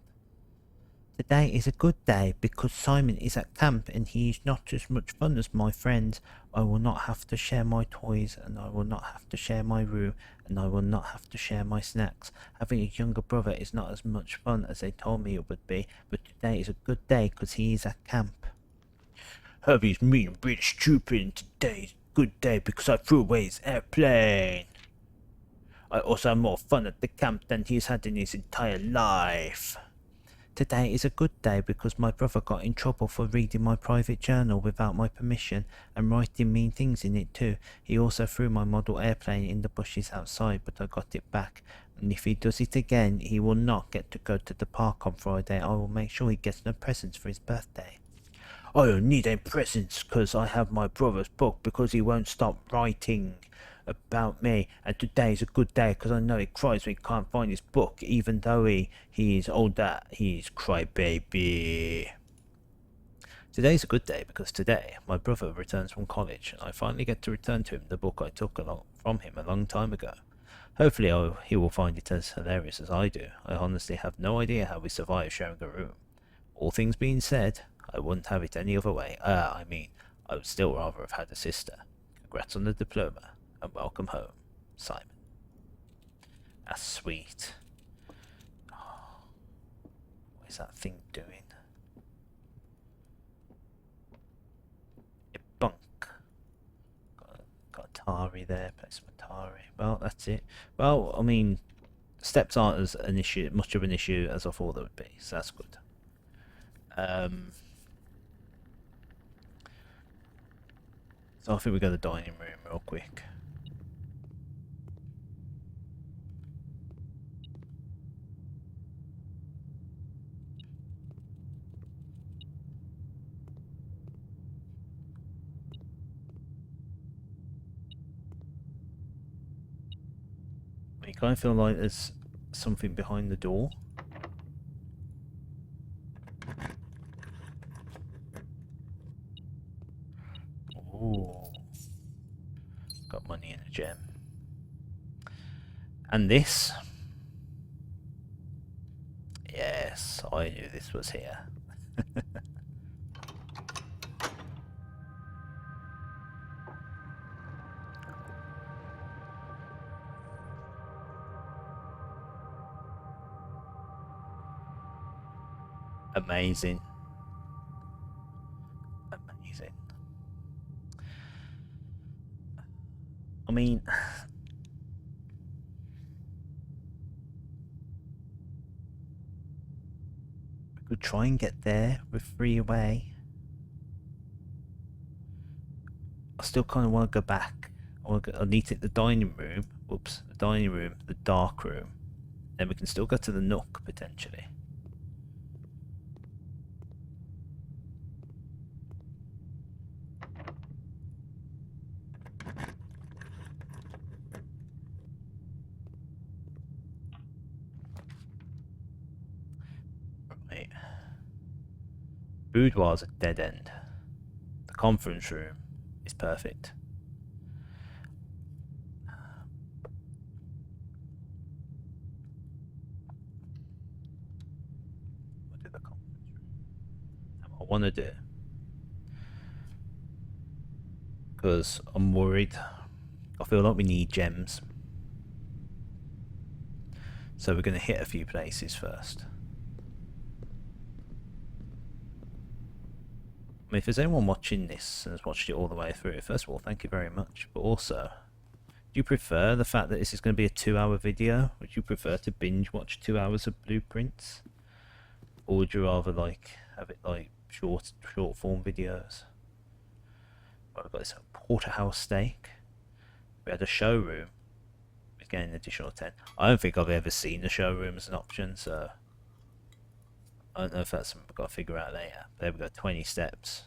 Today is a good day because Simon is at camp and he is not as much fun as my friends. I will not have to share my toys, and I will not have to share my room, and I will not have to share my snacks. Having a younger brother is not as much fun as they told me it would be, but today is a good day because he is at camp. Herbie's mean and really stupid, and today is a good day because I threw away his airplane. I also had more fun at the camp than he's had in his entire life. Today is a good day because my brother got in trouble for reading my private journal without my permission and writing mean things in it too. He also threw my model airplane in the bushes outside, but I got it back. And if he does it again, he will not get to go to the park on Friday. I will make sure he gets no presents for his birthday. I don't need any presents because I have my brother's book because he won't stop writing about me, and today is a good day because I know he cries when he can't find his book, even though he is older. He's crybaby. Today's a good day because today my brother returns from college and I finally get to return to him the book I took from him a long time ago. Hopefully he will find it as hilarious as I do. I honestly have no idea how we survive sharing a room. All things being said, I wouldn't have it any other way. I would still rather have had a sister. Congrats on the diploma. And welcome home, Simon. That's sweet. Oh, what is that thing doing? A bunk. Got Atari there, play some Atari. Well, that's it. Well, I mean, steps aren't as much of an issue as I thought they would be, so that's good. So I think we go to the dining room real quick. You kind of feel like there's something behind the door. Ooh. Got money in a gem. And this? Yes, I knew this was here. Amazing. Amazing. I mean, we could try and get there with 3 away. I still kind of want to go back. I need to hit the dining room. Whoops, the dining room, the dark room. Then we can still go to the nook potentially. Right. Boudoir's a dead end. The conference room is perfect. What do the conference room? I want to do, because I'm worried. I feel like we need gems, so we're going to hit a few places first. I mean, if there's anyone watching this and has watched it all the way through, first of all, thank you very much. But also, do you prefer the fact that this is going to be a 2-hour video? Would you prefer to binge watch 2 hours of blueprints? Or would you rather have it short form videos? Well, we've got this porterhouse steak. We had a showroom. We're getting an additional 10. I don't think I've ever seen a showroom as an option, so I don't know if that's something we've got to figure out later. There we go, 20 steps.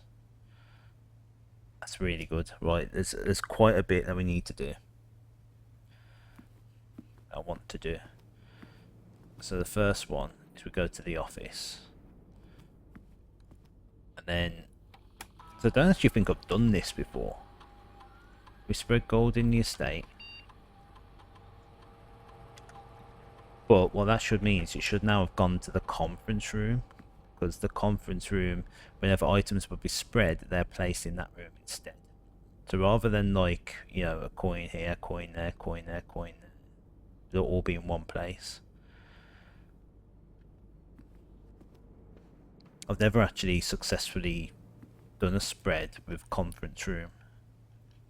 That's really good. Right, there's quite a bit that we need to do. I want to do. So the first one is we go to the office. then, so I don't actually think I've done this before. We spread gold in the estate. But what that should mean is it should now have gone to the conference room. Because the conference room, whenever items would be spread, they're placed in that room instead. So rather than like, you know, a coin here, coin there, coin there, coin there, they'll all be in one place. I've never actually successfully done a spread with conference room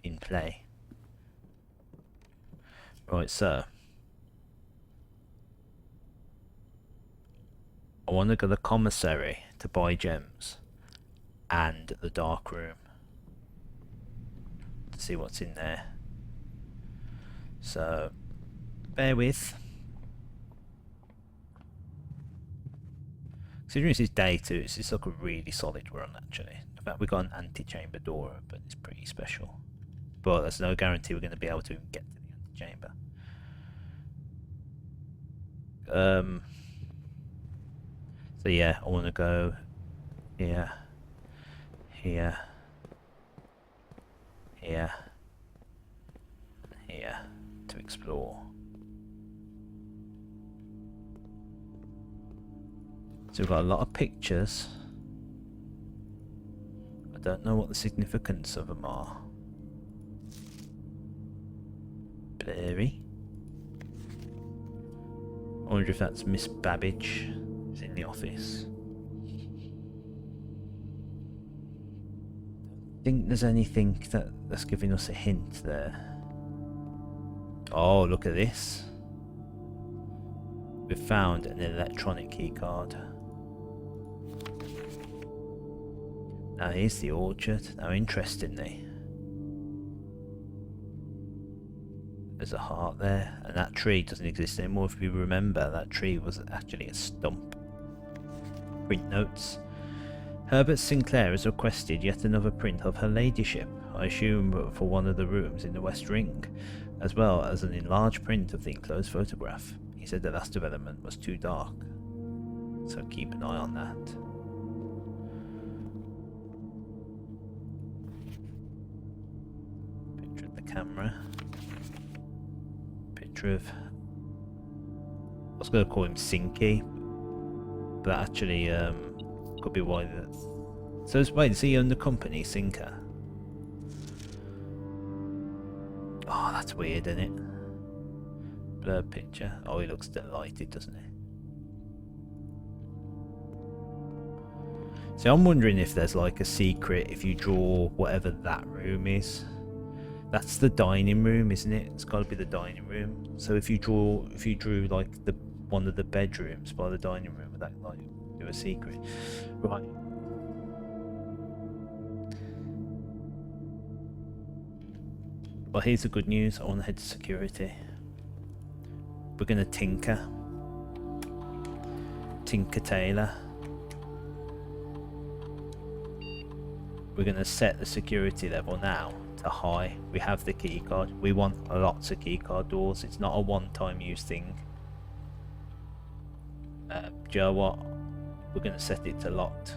in play. Right, so I want to go to the commissary to buy gems and the dark room to see what's in there. So bear with. Considering this is day 2, this is like a really solid run actually. In fact, we got an anti-chamber door open, it's pretty special. But there's no guarantee we're going to be able to get to the anti-chamber. So yeah, I want to go here, here, here, here to explore. So we've got a lot of pictures. I don't know what the significance of them are. Blurry. I wonder if that's Miss Babbage is in the office. I think there's anything that's giving us a hint there. Oh, look at this. We've found an electronic keycard. Now here's the orchard. Now interestingly, there's a heart there, and that tree doesn't exist anymore. If you remember, that tree was actually a stump. Print notes. Herbert Sinclair has requested yet another print of her ladyship, I assume for one of the rooms in the West Ring, as well as an enlarged print of the enclosed photograph. He said the last development was too dark, so keep an eye on that. Picture of the camera. Picture of... I was going to call him Sinky, but actually could be why that... So wait, does he own the company, Sinker? Oh, that's weird, isn't it? Blurred picture. Oh, he looks delighted, doesn't he? So I'm wondering if there's like a secret if you draw whatever that room is. That's the dining room, isn't it? It's got to be the dining room. So if you drew like one of the bedrooms by the dining room, would that like do a secret? Right. Well, here's the good news. I want to head to security. We're going to Tinker Taylor. We're going to set the security level now to high. We have the keycard. We want lots of keycard doors. It's not a one-time use thing. Do you know what? We're going to set it to locked.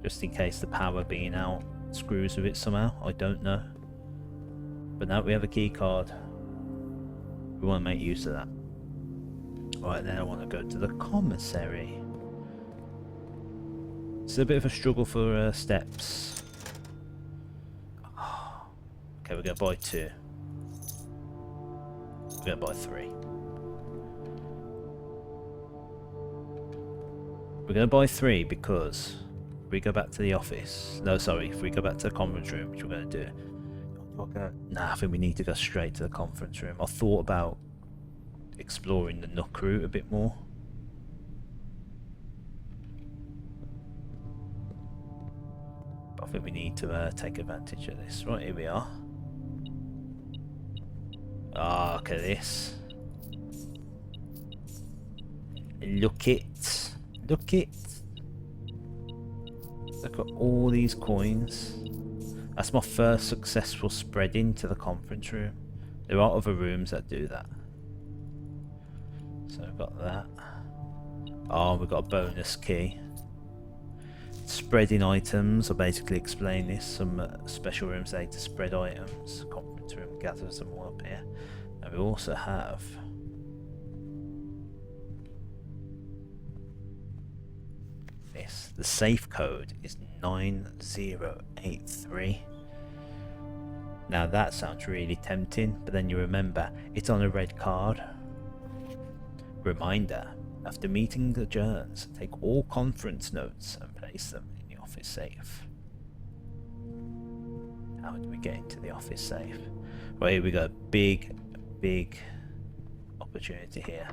Just in case the power being out screws with it somehow. I don't know. But now we have a keycard. We want to make use of that. Right, then I want to go to the commissary. It's a bit of a struggle for steps. Okay, we're going to buy 2. We're going to buy 3. We're going to buy 3 because if we go back to the office... No, sorry, if we go back to the conference room, which we're going to do... Nah, I think we need to go straight to the conference room. I thought about exploring the Nook route a bit more. But I think we need to take advantage of this. Right, here we are. Ah, look at this. Look it. Look it. Look at all these coins. That's my first successful spread into the conference room. There are other rooms that do that. So I've got that. Oh, we've got a bonus key. Spreading items, I'll basically explain this. Some special rooms say to spread items. Conference room gathers them all up here. And we also have this. The safe code is 9083. Now that sounds really tempting, but then you remember it's on a red card. Reminder, after meeting adjourns, take all conference notes and place them in the office safe. How do we get into the office safe? Right, here we go. Big opportunity here.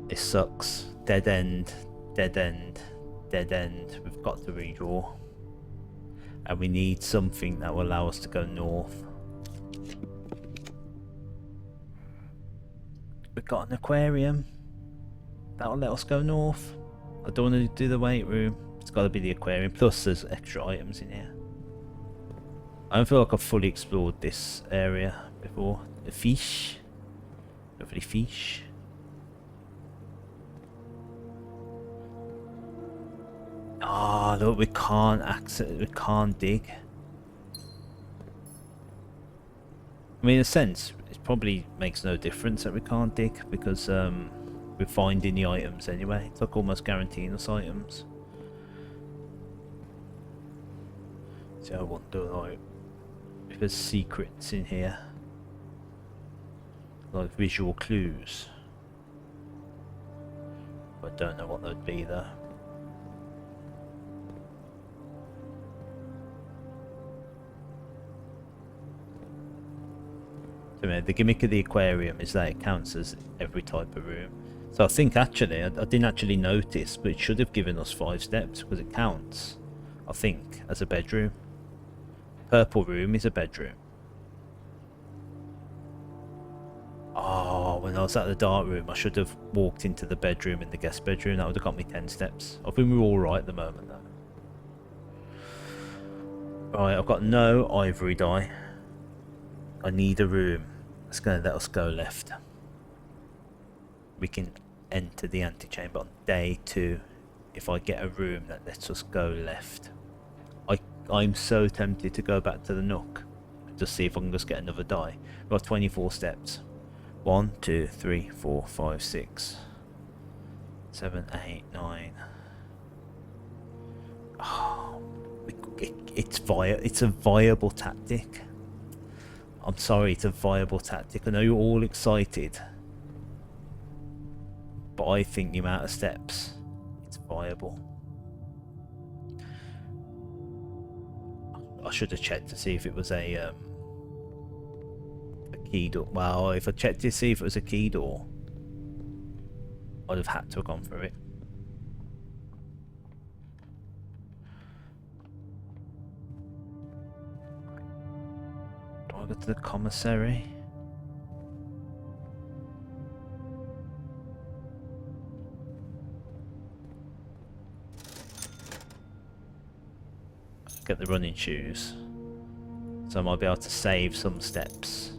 This sucks. Dead end, dead end, dead end. We've got to redraw. And we need something that will allow us to go north. We've got an aquarium. That'll let us go north. I don't want to do the weight room. It's got to be the aquarium. Plus there's extra items in here. I don't feel like I've fully explored this area before. The fish. Lovely fish. Ah, look, we can't access, we can't dig. I mean, in a sense, it probably makes no difference that we can't dig because we're finding the items anyway. It's like almost guaranteeing us items. So I wonder, like, if there's secrets in here, like visual clues. I don't know what they'd be though. The gimmick of the aquarium is that it counts as every type of room. So I think actually, I didn't actually notice, but it should have given us 5 steps because it counts, I think, as a bedroom. Purple room is a bedroom. Oh, when I was at the dark room, I should have walked into the bedroom in the guest bedroom. That would have got me 10 steps. I think we're all right at the moment though. Right, I've got no ivory dye. I need a room that's going to let us go left. We can enter the antechamber on day 2 if I get a room that lets us go left. I'm so tempted to go back to the nook and just see if I can just get another die. We've got 24 steps. 1, 2, 3, 4, 5, 6, 7, 8, 9. Oh, it's a viable tactic. I'm sorry, it's a viable tactic. I know you're all excited, but I think the amount of steps, it's viable. I should have checked to see if it was a key door. Well, if I checked to see if it was a key door, I'd have had to have gone through it. Do I go to the commissary? Get the running shoes, so I might be able to save some steps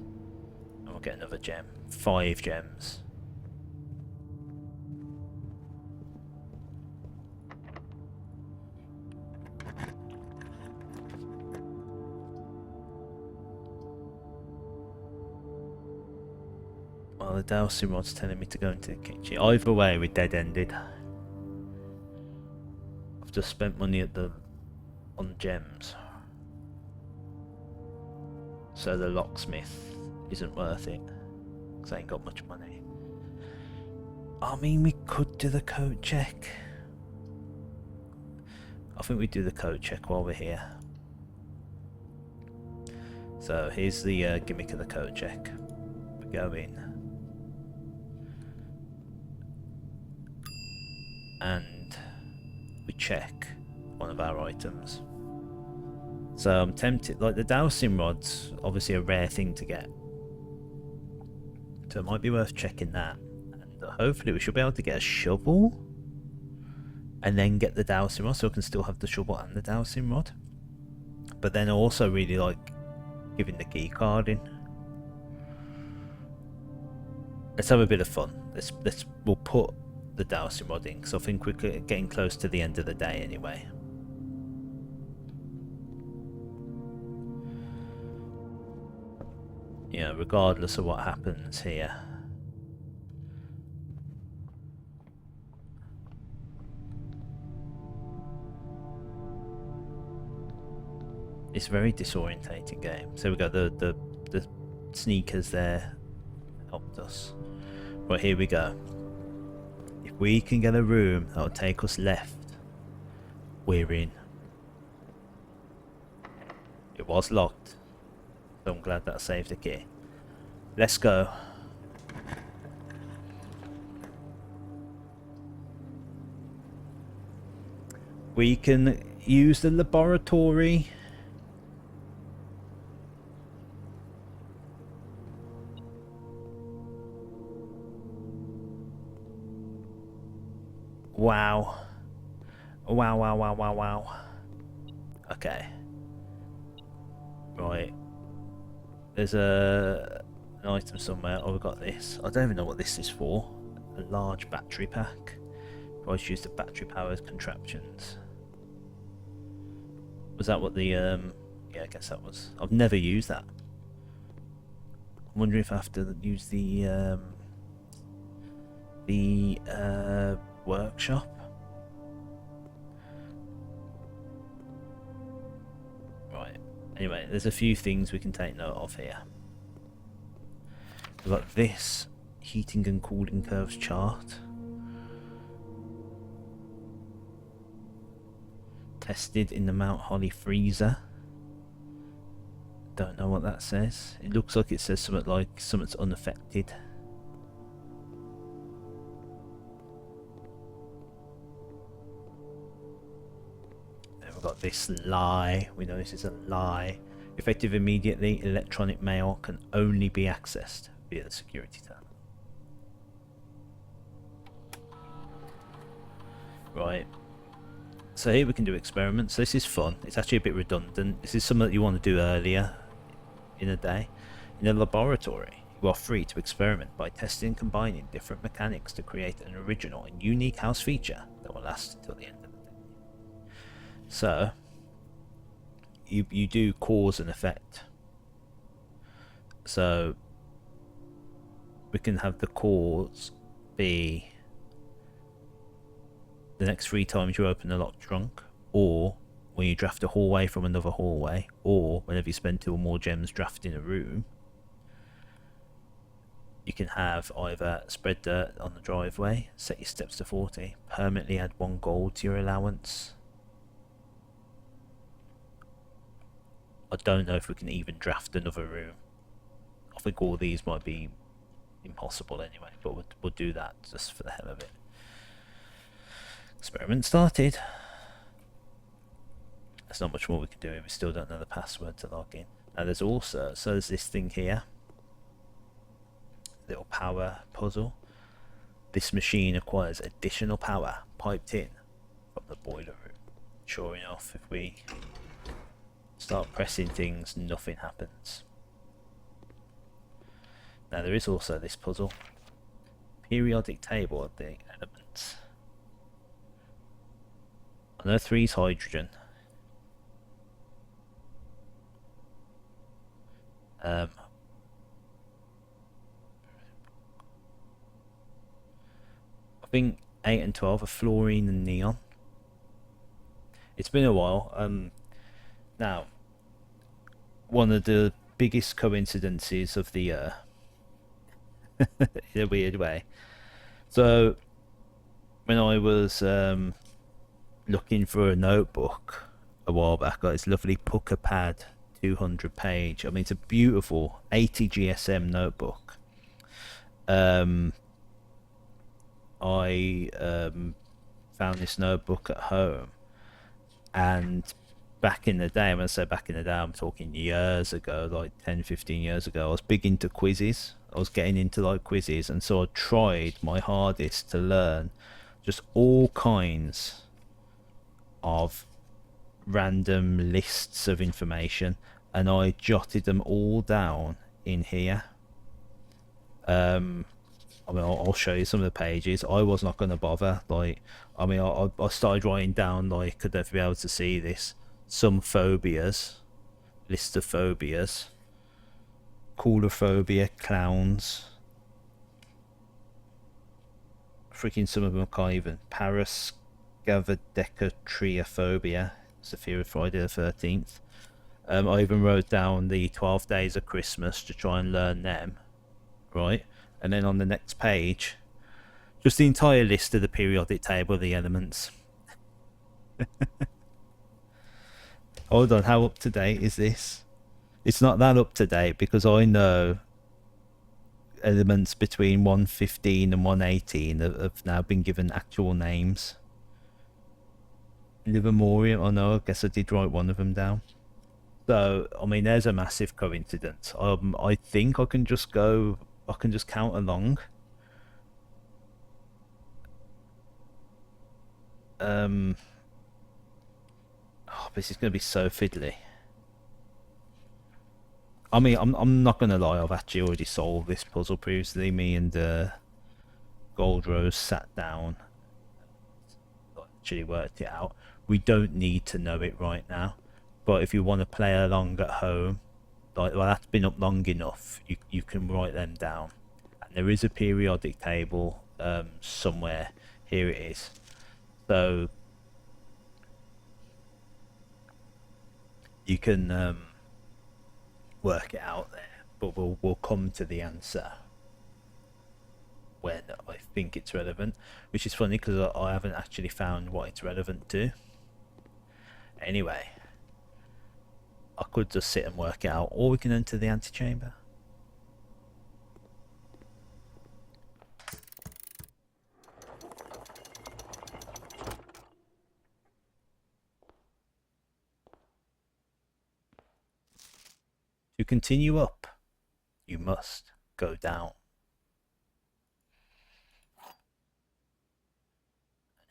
and we'll get another gem. 5 gems. Well, the dowsing rod's telling me to go into the kitchen. Either way, we're dead-ended. I've just spent money at the on gems, so the locksmith isn't worth it because I ain't got much money. I mean, we could do the code check. I think we do the code check while we're here. So here's the gimmick of the code check. We go in and we check one of our items. So I'm tempted, like the dowsing rod's obviously a rare thing to get, so it might be worth checking that, and hopefully we should be able to get a shovel and then get the dowsing rod, so we can still have the shovel and the dowsing rod. But then I also really like giving the key card in. let's have a bit of fun. We'll put the dowsing rod in, because I think we're getting close to the end of the day anyway. Yeah, regardless of what happens here. It's a very disorientating game. So we got the sneakers there helped us. Right, here we go. If we can get a room that'll take us left, we're in. It was locked, so I'm glad that I saved the key. Let's go. We can use the laboratory. Wow. Wow, wow, wow, wow, wow. Okay. Right. There's an item somewhere. Oh, we've got this. I don't even know what this is for. A large battery pack. Price used the battery powered contraptions. Was that what the, yeah, I guess that was. I've never used that. I'm wondering if I have to use the workshop. Right. Anyway, there's a few things we can take note of here. We've got this heating and cooling curves chart. Tested in the Mount Holly freezer. Don't know what that says. It looks like it says something like something's unaffected. Then we've got this lie. We know this is a lie. Effective immediately, electronic mail can only be accessed via the security tab. Right. So here we can do experiments. This is fun. It's actually a bit redundant. This is something that you want to do earlier in a day. In a laboratory, you are free to experiment by testing and combining different mechanics to create an original and unique house feature that will last until the end of the day. So, you do cause and effect. So, we can have the cause be the next 3 times you open a locked trunk, or when you draft a hallway from another hallway, or whenever you spend 2 or more gems drafting a room. You can have either spread dirt on the driveway, set your steps to 40, permanently add 1 gold to your allowance. I don't know if we can even draft another room. I think all these might be impossible anyway, but we'll do that just for the hell of it. Experiment started. There's not much more we can do. We still don't know the password to log in. Now there's also, so there's this thing here. Little power puzzle. This machine acquires additional power piped in from the boiler room. Sure enough, if we start pressing things, nothing happens. Now there is also this puzzle. Periodic table of the elements. I know 3 is hydrogen. I think 8 and 12 are fluorine and neon. It's been a while. Now, one of the biggest coincidences of the year, in a weird way. So, when I was looking for a notebook a while back, I got this lovely Pucker Pad 200 page. I mean, it's a beautiful 80 GSM notebook. I found this notebook at home, and back in the day, when I say back in the day, I'm talking years ago, like 10-15 years ago, I was big into quizzes. I was getting into like quizzes, and so I tried my hardest to learn just all kinds of random lists of information, and I jotted them all down in here. I mean, I'll show you some of the pages. I was not going to bother. Like, I mean, I started writing down, like, could never be able to see this. Some phobias, list of phobias, coulrophobia, clowns. Freaking some of them can't even. Parascavadecatriophobia. It's the fear of Friday the 13th. I even wrote down the 12 days of Christmas to try and learn them. Right? And then on the next page, just the entire list of the periodic table of the elements. Hold on, how up to date is this? It's not that up to date because I know elements between 115 and 118 have now been given actual names. Livermorium, oh no, I guess I did write one of them down. So, I mean, there's a massive coincidence. I think I can just count along. Oh, this is going to be so fiddly. I mean, I'm not going to lie, I've actually already solved this puzzle previously. Me and Gold Rose sat down, actually worked it out. We don't need to know it right now, but if you want to play along at home, like, well, that's been up long enough, you can write them down. And there is a periodic table somewhere. Here it is. So you can work it out there, but we'll come to the answer when I think it's relevant, which is funny because I haven't actually found what it's relevant to. Anyway, I could just sit and work it out, or we can enter the antechamber. To continue up, you must go down.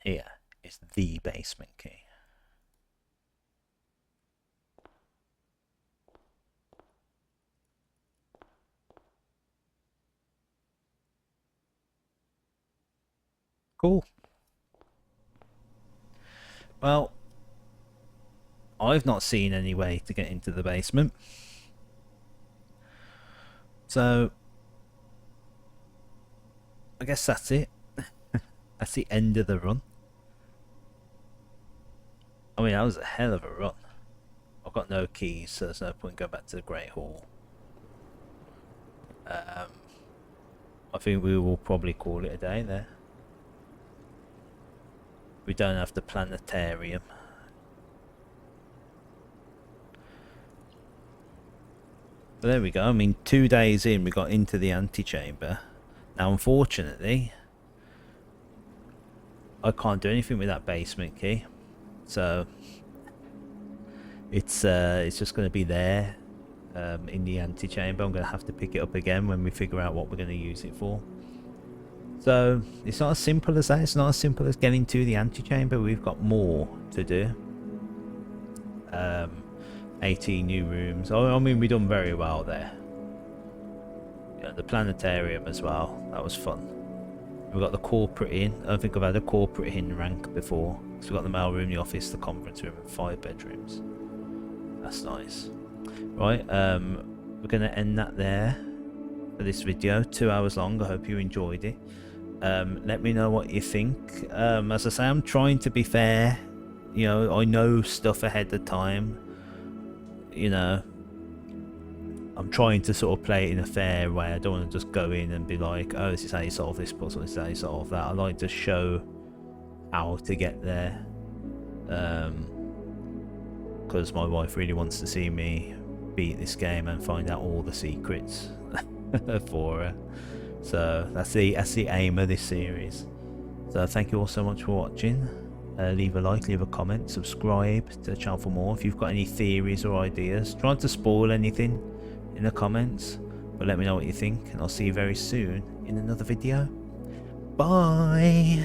Here is the basement key. Cool. Well, I've not seen any way to get into the basement. So, I guess that's it. That's the end of the run. I mean, that was a hell of a run. I've got no keys, so there's no point going back to the Great Hall. I think we will probably call it a day there. We don't have the planetarium. But there we go. I mean, 2 days in, we got into the antechamber. Now, unfortunately, I can't do anything with that basement key. So, it's just going to be there in the antechamber. I'm going to have to pick it up again when we figure out what we're going to use it for. So, it's not as simple as that. It's not as simple as getting to the antechamber. We've got more to do. 18 new rooms. I mean, we've done very well there. Yeah, the planetarium as well. That was fun. We've got the corporate inn. I don't think I've had a corporate inn rank before. So we've got the mail room, the office, the conference room, and 5 bedrooms. That's nice. Right, we're going to end that there for this video. 2 hours long. I hope you enjoyed it. Let me know what you think. As I say, I'm trying to be fair. You know, I know stuff ahead of time. You know, I'm trying to sort of play it in a fair way. I don't want to just go in and be like, oh, this is how you solve this puzzle, this is how you solve that. I like to show how to get there, because my wife really wants to see me beat this game and find out all the secrets for her. So that's the aim of this series. So thank you all so much for watching. Leave a like, leave a comment, subscribe to the channel for more. If you've got any theories or ideas, try not to spoil anything in the comments, but let me know what you think, and I'll see you very soon in another video. Bye.